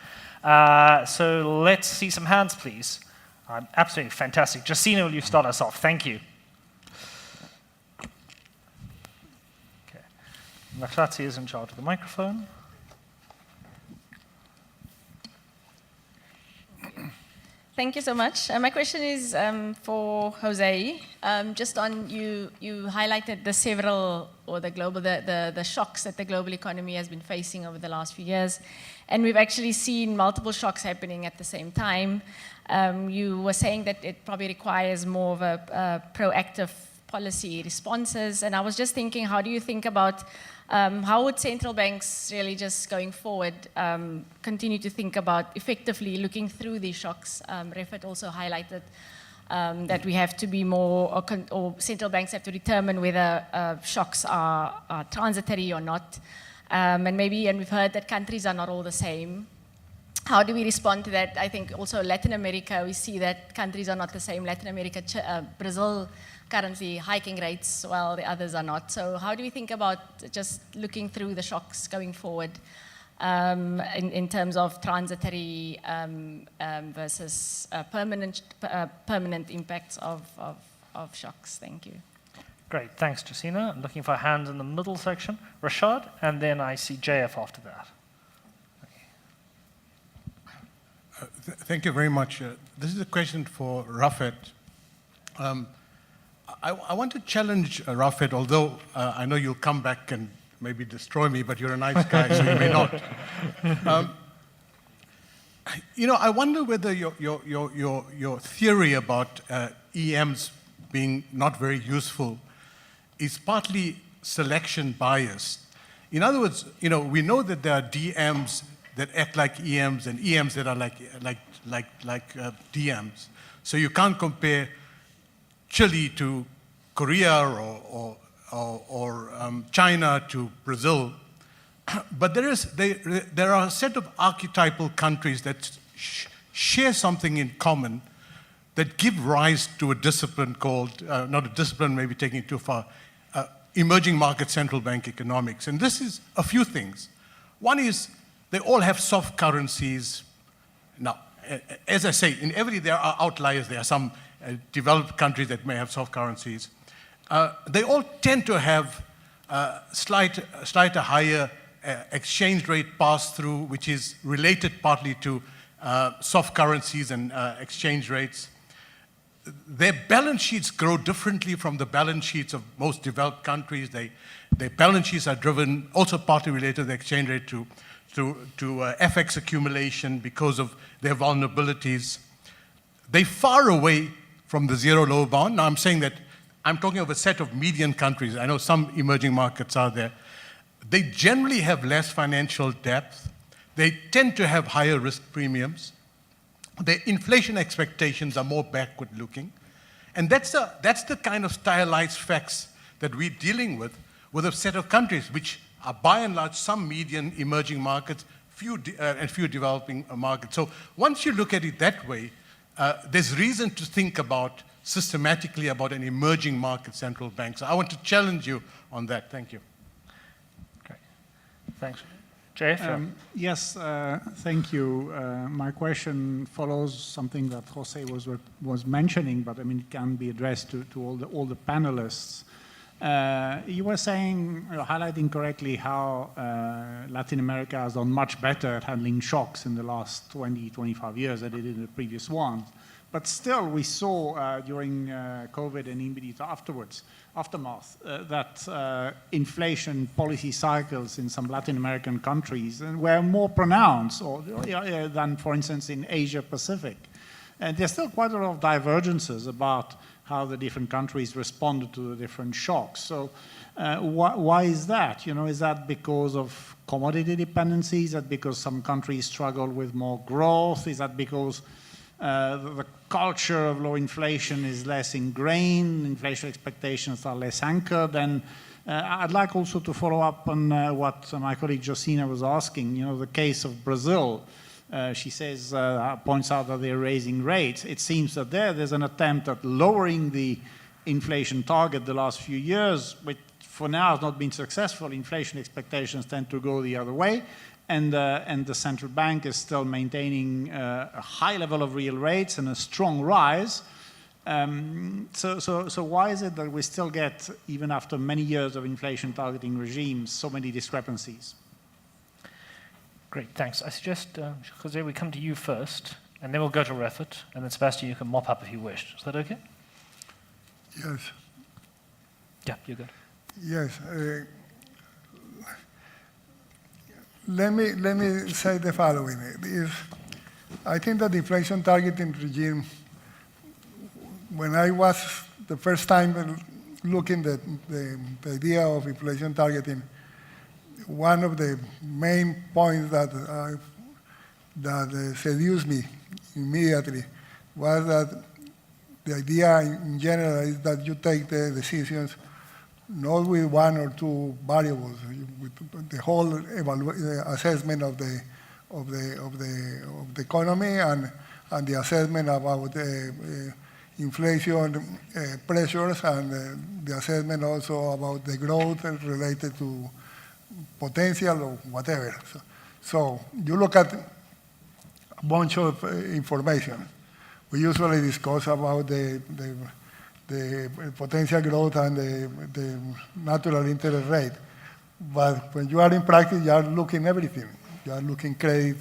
S2: So let's see some hands, please. Absolutely fantastic. Jacina, will you start us off? Thank you. Naklatsi is in charge of the microphone.
S5: Thank you so much. My question is for Jose. Just on you highlighted the several or the shocks that the global economy has been facing over the last few years, and we've actually seen multiple shocks happening at the same time. You were saying that it probably requires more of a proactive policy responses, and I was just thinking, how do you think about how would central banks really just going forward continue to think about effectively looking through these shocks? Refat also highlighted that we have to be more, or central banks have to determine whether shocks are transitory or not. And we've heard that countries are not all the same. How do we respond to that? I think also Latin America, we see that countries are not the same. Latin America, Brazil, currently hiking rates while the others are not. So how do we think about just looking through the shocks going forward in terms of transitory versus permanent impacts of shocks? Thank you.
S2: Great, thanks, Jacina. Looking for hands in the middle section. Rashad, and then I see JF after that.
S6: Thank you very much. This is a question for Rafet. I want to challenge Rafet, although I know you'll come back and maybe destroy me, but you're a nice guy, so you may not. I wonder whether your theory about EMs being not very useful is partly selection biased. In other words, we know that there are DMs that act like EMs and EMs that are like DMs. So you can't compare Chile to Korea or China to Brazil. But there are a set of archetypal countries that share something in common that give rise to a discipline called, not a discipline, maybe taking it too far, emerging market central bank economics. And this is a few things. One is they all have soft currencies. Now, as I say, in every there are outliers. There are some developed countries that may have soft currencies. They all tend to have slightly higher exchange rate pass-through, which is related partly to soft currencies and exchange rates. Their balance sheets grow differently from the balance sheets of most developed countries. Their balance sheets are driven, also partly related to the exchange rate, to FX accumulation because of their vulnerabilities. They're far away from the zero low bound. Now I'm saying that I'm talking of a set of median countries. I know some emerging markets are there. They generally have less financial depth. They tend to have higher risk premiums. Their inflation expectations are more backward looking. And that's the kind of stylized facts that we're dealing with a set of countries, which are by and large some median emerging markets, and few developing markets. So once you look at it that way, there's reason to think systematically about an emerging market central bank. So I want to challenge you on that. Thank you.
S2: Okay, thanks. JF?
S7: Yes, thank you. My question follows something that Jose was mentioning, but I mean it can be addressed to all the panelists. You were saying, highlighting correctly how Latin America has done much better at handling shocks in the last 20, 25 years than it did in the previous ones. But still, we saw during COVID and immediate aftermath, that inflation policy cycles in some Latin American countries were more pronounced than, for instance, in Asia Pacific. And there's still quite a lot of divergences about how the different countries responded to the different shocks. So why is that? Is that because of commodity dependencies? Is that because some countries struggle with more growth? Is that because the culture of low inflation is less ingrained, inflation expectations are less anchored? And I'd like also to follow up on what my colleague Jacina was asking, the case of Brazil. She says, points out that they're raising rates. It seems that there's an attempt at lowering the inflation target the last few years, which for now has not been successful. Inflation expectations tend to go the other way. And the central bank is still maintaining a high level of real rates and a strong rise. So why is it that we still get, even after many years of inflation targeting regimes, so many discrepancies?
S2: Great, thanks. I suggest, Jose, we come to you first, and then we'll go to Refit, and then Sebastian, you can mop up if you wish. Is that okay?
S3: Yes.
S2: Yeah, you're good.
S3: Yes. Let me say the following. I think that the inflation targeting regime, when I was the first time looking at the idea of inflation targeting, one of the main points that seduced me immediately was that the idea in general is that you take the decisions not with one or two variables, with the whole assessment of the economy and the assessment about inflation pressures and the assessment also about the growth related to potential or whatever. So you look at a bunch of information. We usually discuss about the potential growth and the natural interest rate. But when you are in practice, you are looking everything. You are looking credit,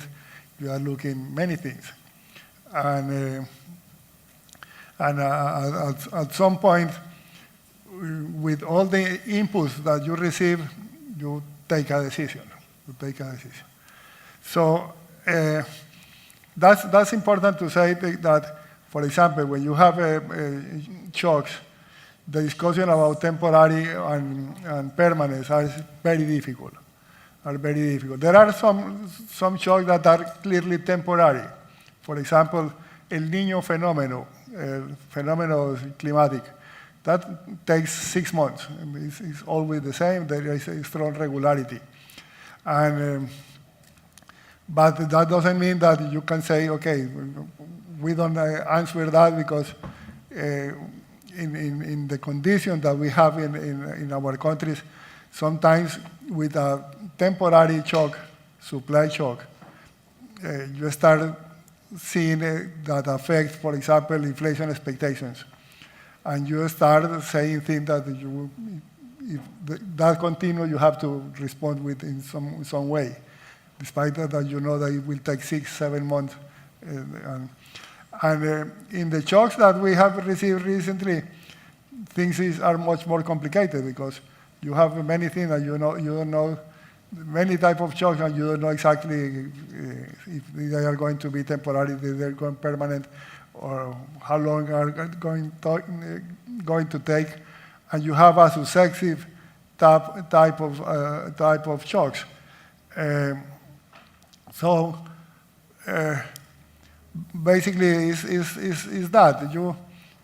S3: you are looking many things. And at some point, with all the inputs that you receive, you take a decision. So that's important to say that, for example, when you have shocks, the discussion about temporary and permanence are very difficult. There are some shocks that are clearly temporary. For example, El Niño phenomenon climatic. That takes 6 months. It's always the same. There is a strong regularity. But that doesn't mean that you can say, okay, we don't answer that because in the conditions that we have in our countries, sometimes with a temporary shock, supply shock, you start seeing that affect, for example, inflation expectations. And you start saying things that if that continues, you have to respond with in some way, despite that you know that it will take 6-7 months. In the shocks that we have received recently, things are much more complicated because you have many things that you don't know many types of shocks, and you don't know exactly if they are going to be temporary, if they're going permanent, or how long are going to take, and you have a successive type of shocks. So basically, is that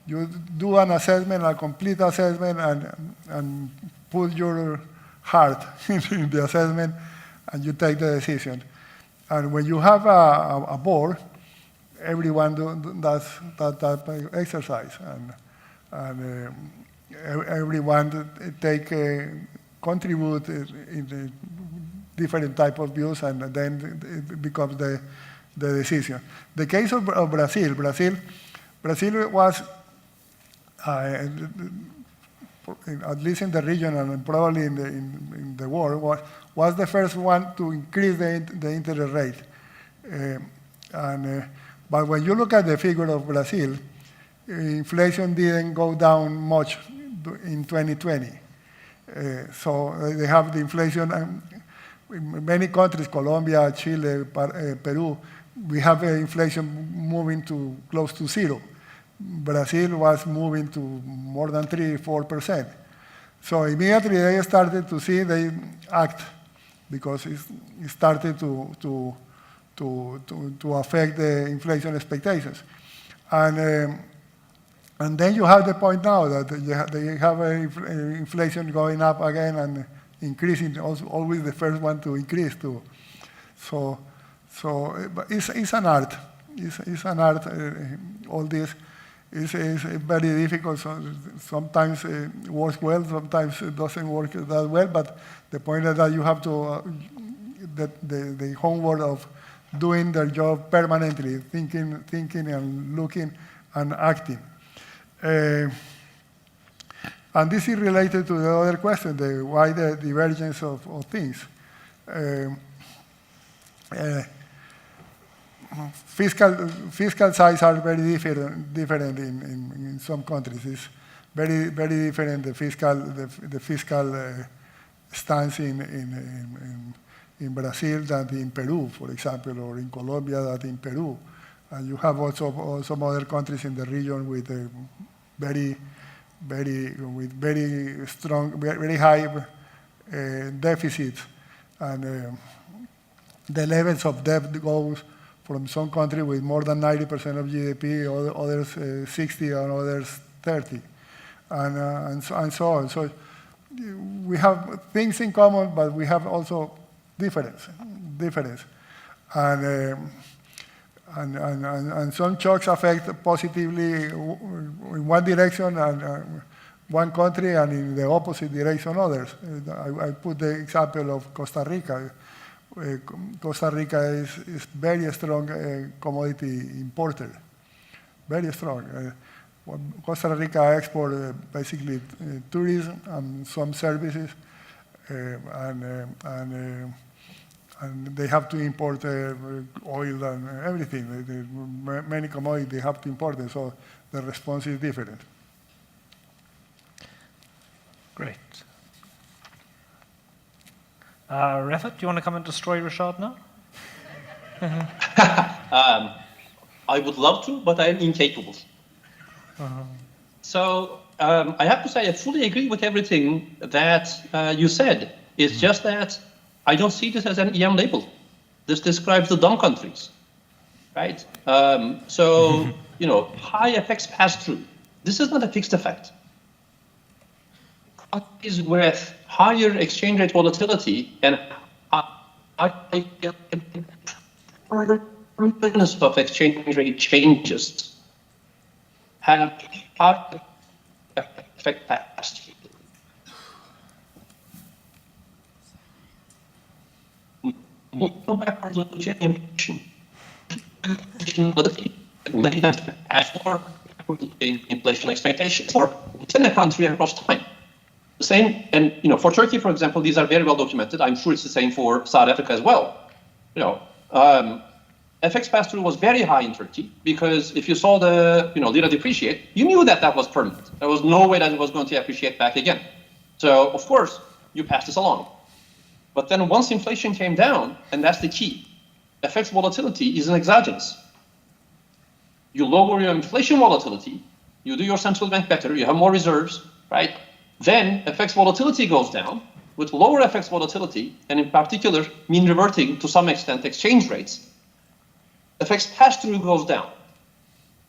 S3: you do an assessment, a complete assessment, and put your heart in the assessment, and you take the decision. And when you have a board, everyone does that type of exercise, and everyone contribute in the different type of views, and then it becomes the decision. The case of Brazil was, at least in the region and probably in the world, was the first one to increase the interest rate. But when you look at the figure of Brazil, inflation didn't go down much in 2020. So they have the inflation, in many countries, Colombia, Chile, Peru, we have inflation moving to close to zero. Brazil was moving to more than 3-4%. So immediately they started to see, they act, because it started to affect the inflation expectations. And then you have the point now that they have inflation going up again and increasing, always the first one to increase too. So it's an art. It's an art, all this. It's very difficult. Sometimes it works well, sometimes it doesn't work that well, but the point is that you have to, the homework of doing their job permanently, thinking and looking and acting. And this is related to the other question, why the divergence of things. fiscal size are very different in some countries. It's very different the fiscal stance in Brazil than in Peru, for example, or in Colombia than in Peru. And you have also some other countries in the region with very strong, very high deficits, and the levels of debt goes from some country with more than 90% of GDP, others 60, and others 30, and so on. So we have things in common, but we have also difference. And some shocks affect positively in one direction and one country, and in the opposite direction others. I put the example of Costa Rica. Costa Rica is very strong commodity importer, very strong. Costa Rica export basically tourism and some services, and they have to import oil and everything. Many commodities they have to import it, so the response is different.
S2: Great. Refat, do you want to come and destroy Rashad now?
S4: I would love to, but I am incapable. So I have to say I fully agree with everything that you said. It's just that I don't see this as an EM label. This describes the dumb countries, right? So, high FX pass-through. This is not a fixed effect. Countries with higher exchange rate volatility and awareness of exchange rate changes have high effect pass-through. Inflation expectations for within the country across time. The same, and for Turkey, for example, these are very well documented. I'm sure it's the same for South Africa as well. FX pass-through was very high in Turkey because if you saw the lira depreciate, you knew that was permanent. There was no way that it was going to appreciate back again. So of course you passed this along. But then once inflation came down, and that's the key, FX volatility is an exogenous. You lower your inflation volatility, you do your central bank better, you have more reserves, right? Then FX volatility goes down. With lower FX volatility, and in particular mean reverting to some extent exchange rates, FX pass-through goes down.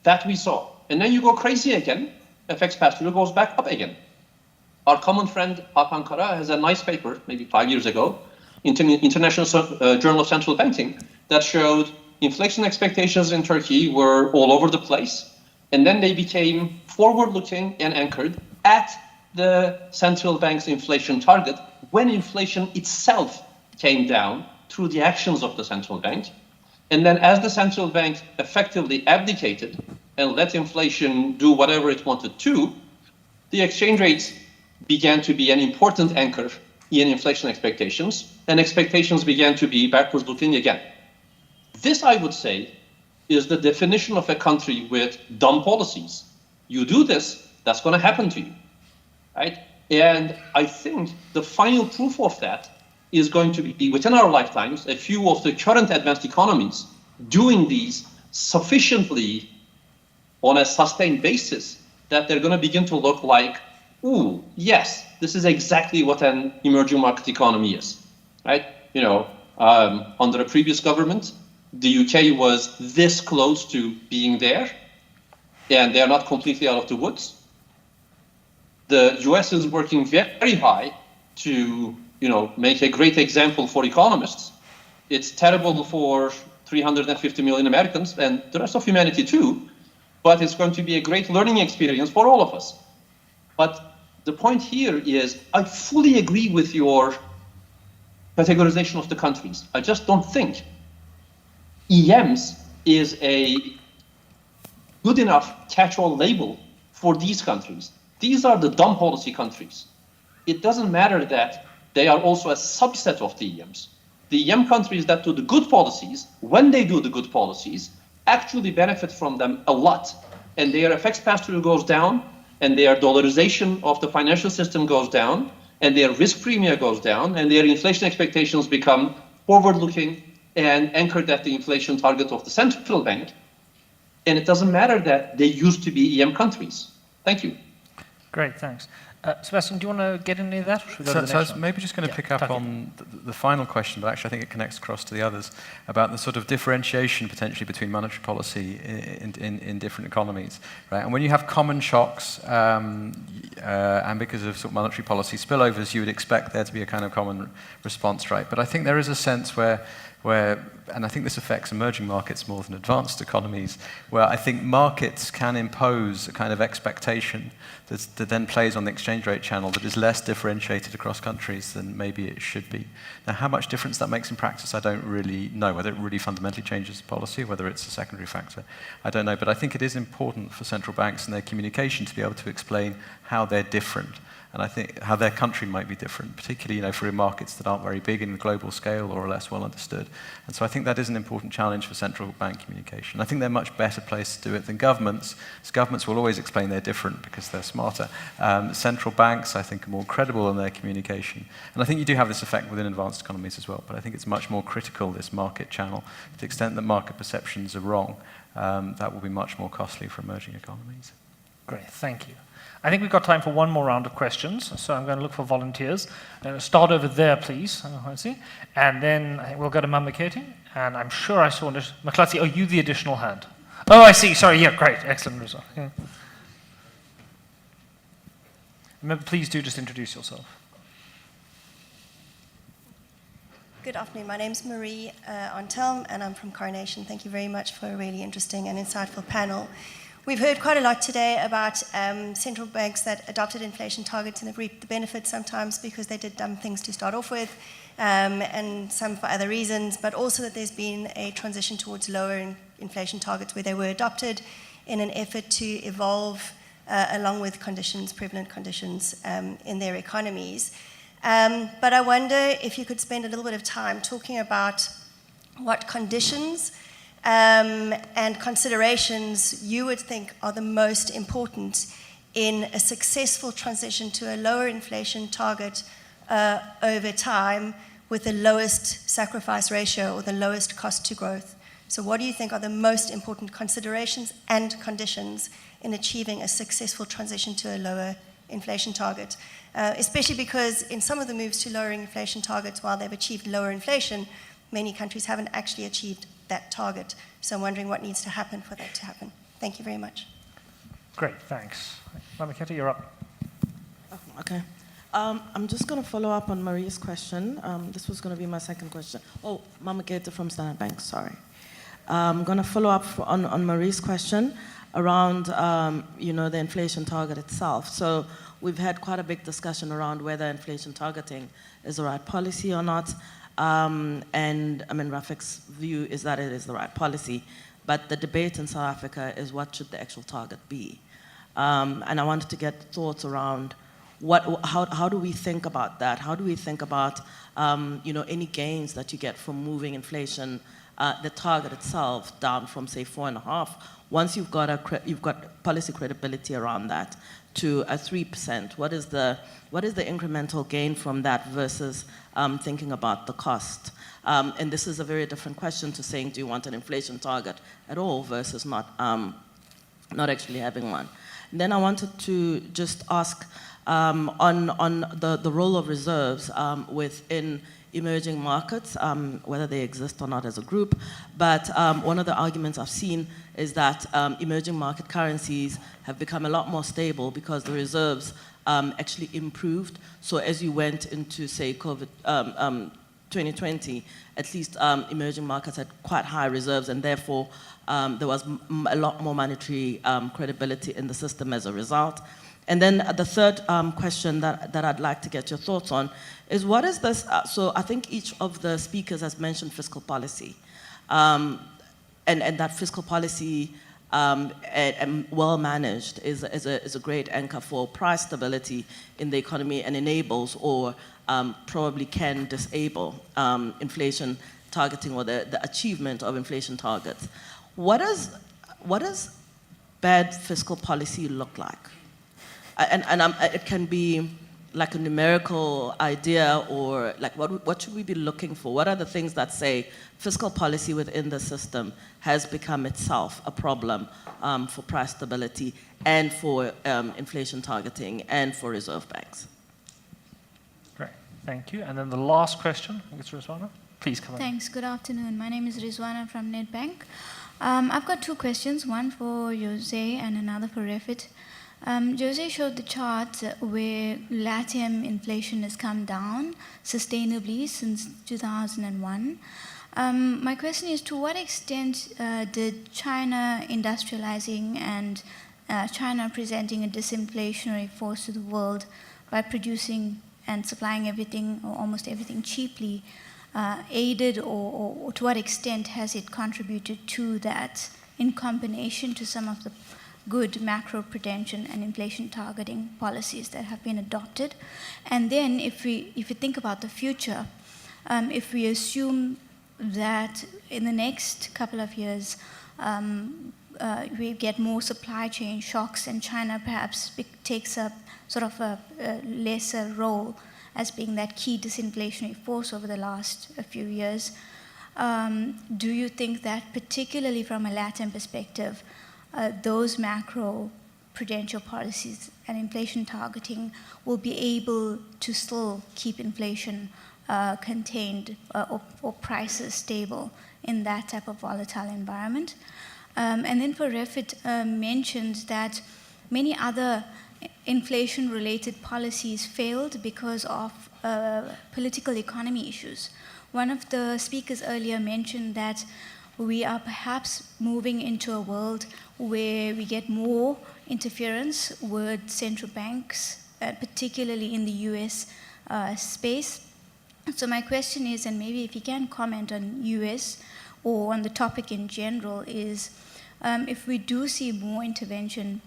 S4: That we saw. And then you go crazy again, FX pass-through goes back up again. Our common friend Hakan Kara has a nice paper, maybe 5 years ago, International Journal of Central Banking, that showed inflation expectations in Turkey were all over the place, and then they became forward-looking and anchored at the central bank's inflation target when inflation itself came down through the actions of the central bank. And then as the central bank effectively abdicated and let inflation do whatever it wanted to, the exchange rates began to be an important anchor in inflation expectations, and expectations began to be backwards looking again. This, I would say, is the definition of a country with dumb policies. You do this, that's going to happen to you, right? And I think the final proof of that is going to be, within our lifetimes, a few of the current advanced economies doing these sufficiently on a sustained basis that they're going to begin to look like, ooh, yes, this is exactly what an emerging market economy is, right? Under a previous government, the UK was this close to being there, and they're not completely out of the woods. The US is working very high to, make a great example for economists. It's terrible for 350 million Americans and the rest of humanity too, but it's going to be a great learning experience for all of us. But the point here is, I fully agree with your categorization of the countries. I just don't think EMs is a good enough catch-all label for these countries. These are the dumb policy countries. It doesn't matter that they are also a subset of the EMs. the EM countries that do the good policies, when they do the good policies, actually benefit from them a lot. And their FX pass-through goes down, and their dollarization of the financial system goes down, and their risk premium goes down, and their inflation expectations become forward-looking and anchored at the inflation target of the central bank. And it doesn't matter that they used to be EM countries. Thank you.
S2: Great, thanks. Sebastian, do you want to get into that? Or should we go to the
S1: So I
S2: next
S1: was
S2: one?
S1: maybe just going to pick up on the final question, but actually I think it connects across to the others, about the sort of differentiation potentially between monetary policy in different economies, right? And when you have common shocks, and because of sort of monetary policy spillovers, you would expect there to be a kind of common response, right? But I think there is a sense where, and I think this affects emerging markets more than advanced economies, where I think markets can impose a kind of expectation that then plays on the exchange rate channel that is less differentiated across countries than maybe it should be. Now, how much difference that makes in practice, I don't really know. Whether it really fundamentally changes policy, whether it's a secondary factor, I don't know. But I think it is important for central banks and their communication to be able to explain how they're different. And I think how their country might be different, particularly for markets that aren't very big in the global scale or are less well understood. And so I think that is an important challenge for central bank communication. I think they're much better placed to do it than governments, because governments will always explain they're different because they're smarter. Central banks, I think, are more credible in their communication. And I think you do have this effect within advanced economies as well, but I think it's much more critical, this market channel. To the extent that market perceptions are wrong, that will be much more costly for emerging economies.
S2: Great, thank you. I think we've got time for one more round of questions, so I'm going to look for volunteers. Start over there, please. And then I think we'll go to Mamiketi, and I'm sure I saw Maklatsi. Oh, you the additional hand. Oh, I see. Sorry. Yeah, great. Excellent result. Yeah. Remember, please do just introduce yourself.
S8: Good afternoon. My name's Marie Antelme, and I'm from Coronation. Thank you very much for a really interesting and insightful panel. We've heard quite a lot today about central banks that adopted inflation targets and have reaped the benefits sometimes because they did dumb things to start off with, and some for other reasons, but also that there's been a transition towards lower inflation targets where they were adopted in an effort to evolve along with prevalent conditions in their economies. But I wonder if you could spend a little bit of time talking about what conditions and considerations you would think are the most important in a successful transition to a lower inflation target over time with the lowest sacrifice ratio or the lowest cost to growth. So what do you think are the most important considerations and conditions in achieving a successful transition to a lower inflation target? Especially because in some of the moves to lowering inflation targets, while they've achieved lower inflation, many countries haven't actually achieved that target. So I'm wondering what needs to happen for that to happen. Thank you very much.
S2: Great, thanks. Mamiketi, you're up.
S9: Oh, okay. I'm just going to follow up on Marie's question. This was going to be my second question. Oh, Mamiketi from Standard Bank, sorry. I'm going to follow up on Marie's question around the inflation target itself. So we've had quite a big discussion around whether inflation targeting is the right policy or not. And I mean, Rafik's view is that it is the right policy, but the debate in South Africa is what should the actual target be? And I wanted to get thoughts around how do we think about that? How do we think about any gains that you get from moving inflation, the target itself down from say 4.5? Once you've got policy credibility around that to a 3%, what is the incremental gain from that versus thinking about the cost? And this is a very different question to saying, do you want an inflation target at all versus not actually having one? And then I wanted to just ask on the role of reserves within emerging markets, whether they exist or not as a group. But one of the arguments I've seen is that emerging market currencies have become a lot more stable because the reserves actually improved. So as you went into, say, COVID 2020, at least emerging markets had quite high reserves, and therefore there was a lot more monetary credibility in the system as a result. And then the third question that I'd like to get your thoughts on is what is this? So I think each of the speakers has mentioned fiscal policy, and that fiscal policy and well managed is a great anchor for price stability in the economy and enables or probably can disable inflation targeting or the achievement of inflation targets. What does bad fiscal policy look like? It can be like a numerical idea, or like what should we be looking for? What are the things that say fiscal policy within the system has become itself a problem for price stability and for inflation targeting and for reserve banks?
S2: Great, thank you. And then the last question, I guess, Rizwana, please come on.
S10: Thanks, good afternoon. My name is Rizwana from Nedbank. I've got two questions, one for Jose and another for Refit. Jose showed the chart where LATAM inflation has come down sustainably since 2001. My question is, to what extent did China industrializing and China presenting a disinflationary force to the world by producing and supplying everything or almost everything cheaply aided, or to what extent has it contributed to that in combination to some of the good macro-prudential and inflation targeting policies that have been adopted? And then if we think about the future, if we assume that in the next couple of years we get more supply chain shocks and China perhaps takes up sort of a lesser role as being that key disinflationary force over the last few years, do you think that particularly from a LATAM perspective, those macro prudential policies and inflation targeting will be able to still keep inflation contained or prices stable in that type of volatile environment? And then for Refit, mentioned that many other inflation-related policies failed because of political economy issues. One of the speakers earlier mentioned that we are perhaps moving into a world where we get more interference with central banks, particularly in the US space. So my question is, and maybe if you can comment on US or on the topic in general, is if we do see more intervention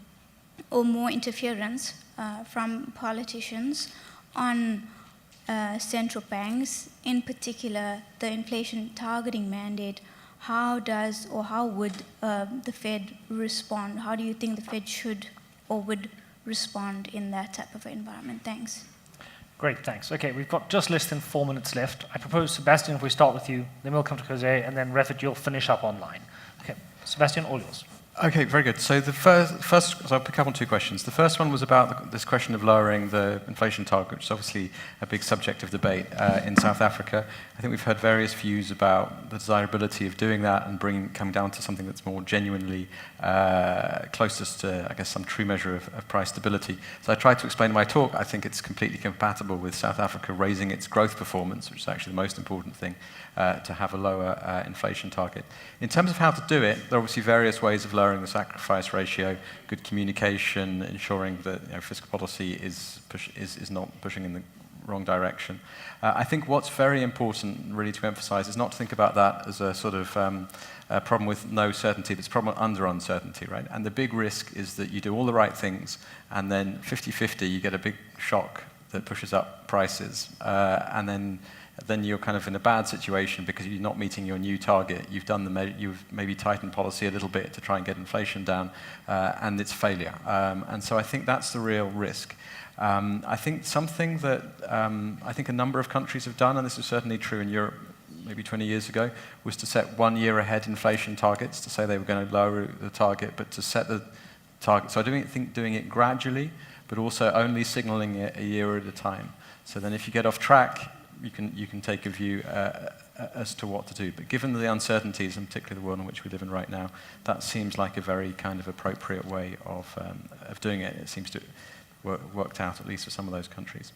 S10: or more interference from politicians on central banks, in particular the inflation targeting mandate, how would the Fed respond? How do you think the Fed should or would respond in that type of environment? Thanks.
S2: Great, thanks. Okay, we've got just less than 4 minutes left. I propose, Sebastian, if we start with you, then we'll come to Jose, and then Refit, you'll finish up online. Okay, Sebastian, all yours.
S1: Okay, very good. So the first, so I'll pick up on two questions. The first one was about this question of lowering the inflation target, which is obviously a big subject of debate in South Africa. I think we've heard various views about the desirability of doing that and coming down to something that's more genuinely closest to, I guess, some true measure of price stability. So I tried to explain in my talk, I think it's completely compatible with South Africa raising its growth performance, which is actually the most important thing, to have a lower inflation target. In terms of how to do it, there are obviously various ways of lowering the sacrifice ratio, good communication, ensuring that fiscal policy is not pushing in the wrong direction. I think what's very important really to emphasize is not to think about that as a sort of a problem with no certainty, but it's a problem under uncertainty, right? And the big risk is that you do all the right things and then 50-50 you get a big shock that pushes up prices, and then you're kind of in a bad situation because you're not meeting your new target. You've maybe tightened policy a little bit to try and get inflation down, and it's failure. And so I think that's the real risk. I think something that I think a number of countries have done, and this is certainly true in Europe maybe 20 years ago, was to set 1 year ahead inflation targets, to say they were going to lower the target, but to set the target. So I think doing it gradually, but also only signaling it a year at a time. So then if you get off track, you can take a view as to what to do. But given the uncertainties, and particularly the world in which we live in right now, that seems like a very kind of appropriate way of doing it. It seems to worked out, at least for some of those countries.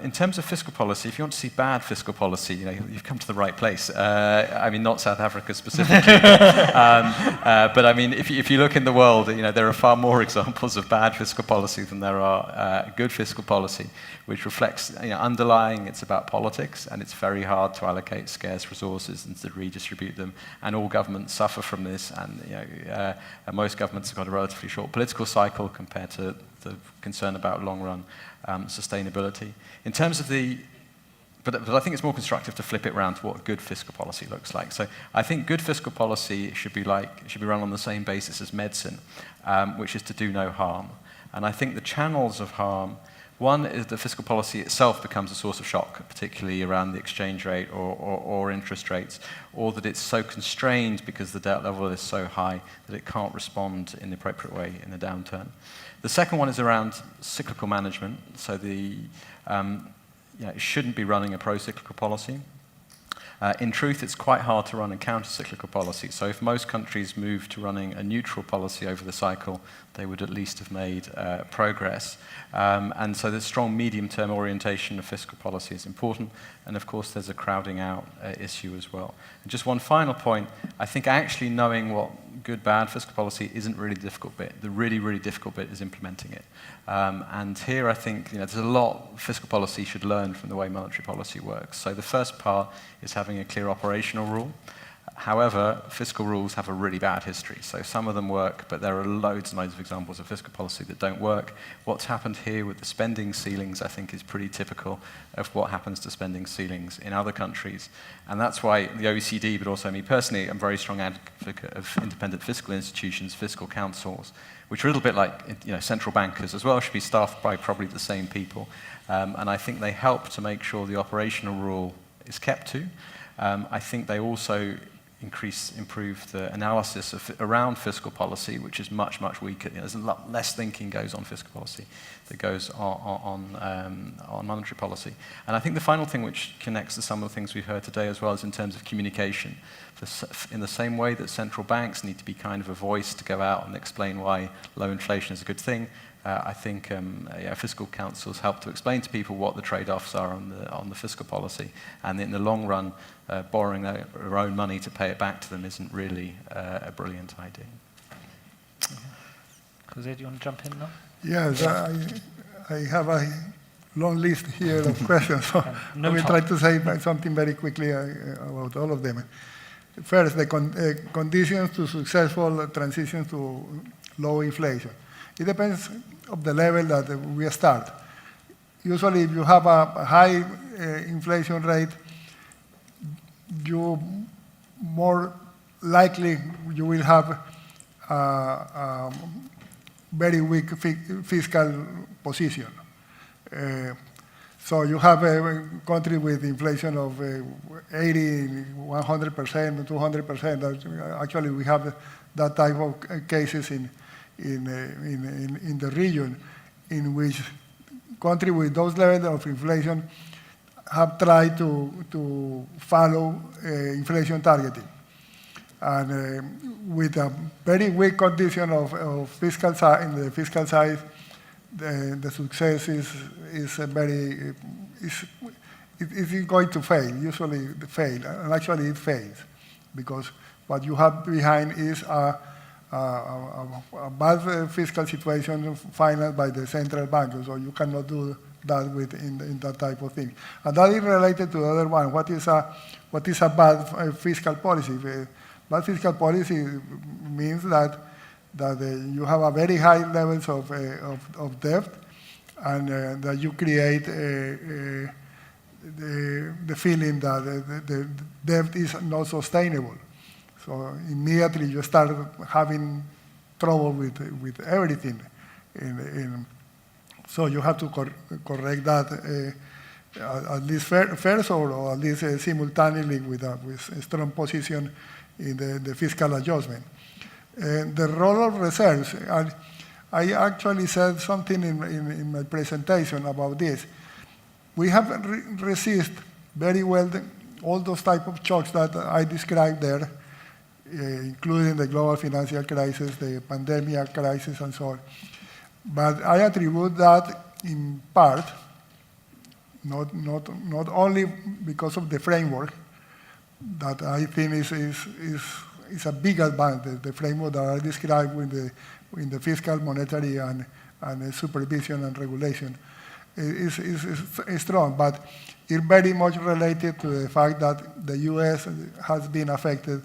S1: In terms of fiscal policy, if you want to see bad fiscal policy, you've come to the right place. I mean, not South Africa specifically, but I mean, if you look in the world, there are far more examples of bad fiscal policy than there are good fiscal policy, which reflects, underlying, it's about politics, and it's very hard to allocate scarce resources and to redistribute them, and all governments suffer from this, and most governments have got a relatively short political cycle compared to the concern about long-run sustainability. In terms of the but I think it's more constructive to flip it around to what good fiscal policy looks like. So I think good fiscal policy should be run on the same basis as medicine, which is to do no harm. And I think the channels of harm, one is the fiscal policy itself becomes a source of shock, particularly around the exchange rate or interest rates, or that it's so constrained because the debt level is so high that it can't respond in the appropriate way in a downturn. The second one is around cyclical management. So it shouldn't be running a pro-cyclical policy. In truth, it's quite hard to run a counter-cyclical policy. So if most countries move to running a neutral policy over the cycle, they would at least have made progress. And so the strong medium-term orientation of fiscal policy is important. And of course, there's a crowding out issue as well. And just one final point, I think actually knowing what good, bad fiscal policy isn't really the difficult bit. The really, really difficult bit is implementing it. And here I think there's a lot fiscal policy should learn from the way monetary policy works. So the first part is having a clear operational rule. However, fiscal rules have a really bad history. So some of them work, but there are loads and loads of examples of fiscal policy that don't work. What's happened here with the spending ceilings, I think, is pretty typical of what happens to spending ceilings in other countries. And that's why the OECD, but also me personally, I'm a very strong advocate of independent fiscal institutions, fiscal councils, which are a little bit like central bankers as well, should be staffed by probably the same people. And I think they help to make sure the operational rule is kept to. I think they also improve the analysis around fiscal policy, which is much, much weaker. There's a lot less thinking goes on fiscal policy that goes on monetary policy. And I think the final thing which connects to some of the things we've heard today as well is in terms of communication. In the same way that central banks need to be kind of a voice to go out and explain why low inflation is a good thing, I think fiscal councils help to explain to people what the trade-offs are on the fiscal policy. And in the long run, borrowing their own money to pay it back to them isn't really a brilliant idea.
S2: Jose, do you want to jump in now?
S3: Yes, I have a long list here of questions, so I will try to say something very quickly about all of them. First, the conditions to successful transition to low inflation. It depends on the level that we start. Usually, if you have a high inflation rate, you more likely you will have a very weak fiscal position. So you have a country with inflation of 80, 100%, 200%. Actually, we have that type of cases in the region, in which countries with those levels of inflation have tried to follow inflation targeting. And with a very weak condition of fiscal side, in the fiscal side, the success is going to fail, usually fail, and actually it fails, because what you have behind is a bad fiscal situation financed by the central bank, so you cannot do that in that type of thing. And that is related to the other one. What is a bad fiscal policy? Bad fiscal policy means that you have a very high levels of debt, and that you create the feeling that the debt is not sustainable. So immediately you start having trouble with everything. So you have to correct that at least first, or at least simultaneously with a strong position in the fiscal adjustment. The role of reserves, I actually said something in my presentation about this. We have resisted very well all those type of shocks that I described there, including the global financial crisis, the pandemic crisis, and so on. But I attribute that in part, not only because of the framework, that I think is a big advantage, the framework that I described in the fiscal, monetary, and supervision and regulation is strong, but it's very much related to the fact that the U.S. has been affected.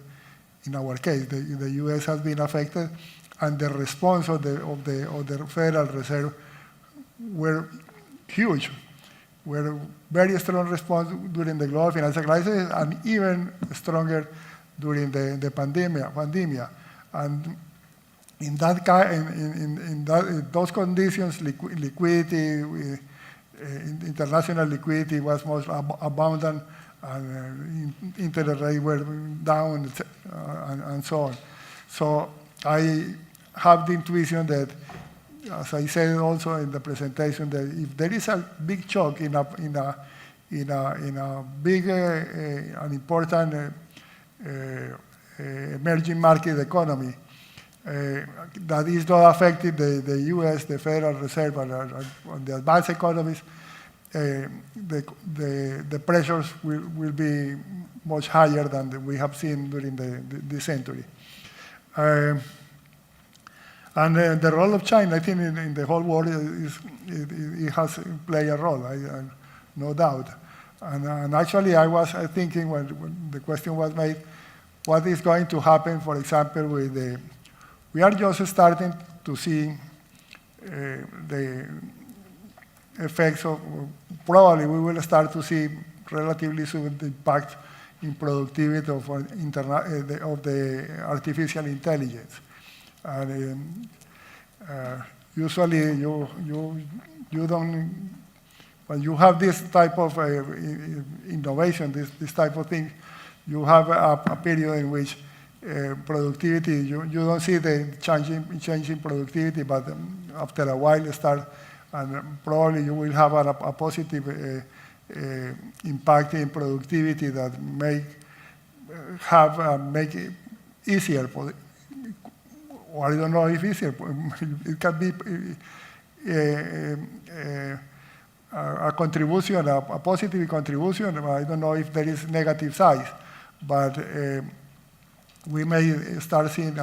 S3: In our case, the U.S. has been affected, and the response of the Federal Reserve were huge. were very strong response during the global financial crisis and even stronger during the pandemic. And in those conditions, liquidity, international liquidity was most abundant, and interest rates were down, and so on. So I have the intuition that, as I said also in the presentation, that if there is a big shock in a big and important emerging market economy, that is not affecting the U.S., the Federal Reserve, and the advanced economies, the pressures will be much higher than we have seen during this century. And the role of China, I think, in the whole world, it has played a role, no doubt. And actually, I was thinking when the question was made, what is going to happen, for example, with we are just starting to see the effects of, probably we will start to see relatively soon the impact in productivity of the artificial intelligence. And usually you don't, when you have this type of innovation, this type of thing, you have a period in which productivity, you don't see the change in productivity, but after a while it starts, and probably you will have a positive impact in productivity that make it easier, or I don't know if easier, it can be a contribution, a positive contribution. I don't know if there is negative side, but we may start seeing,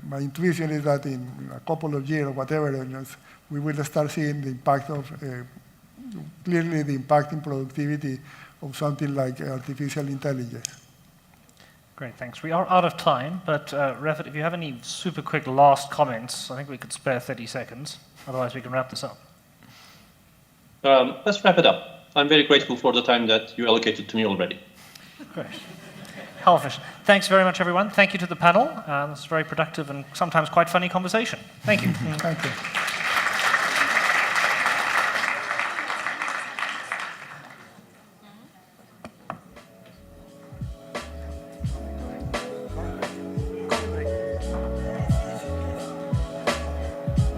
S3: my intuition is that in a couple of years or whatever, we will start seeing the impact of, clearly the impact in productivity of something like artificial intelligence.
S2: Great, thanks. We are out of time, but Refit, if you have any super quick last comments, I think we could spare 30 seconds. Otherwise, we can wrap this up.
S4: Let's wrap it up. I'm very grateful for the time that you allocated to me already.
S2: Great. How efficient. Thanks very much, everyone. Thank you to the panel. This is a very productive and sometimes quite funny conversation. Thank you.
S3: Thank you.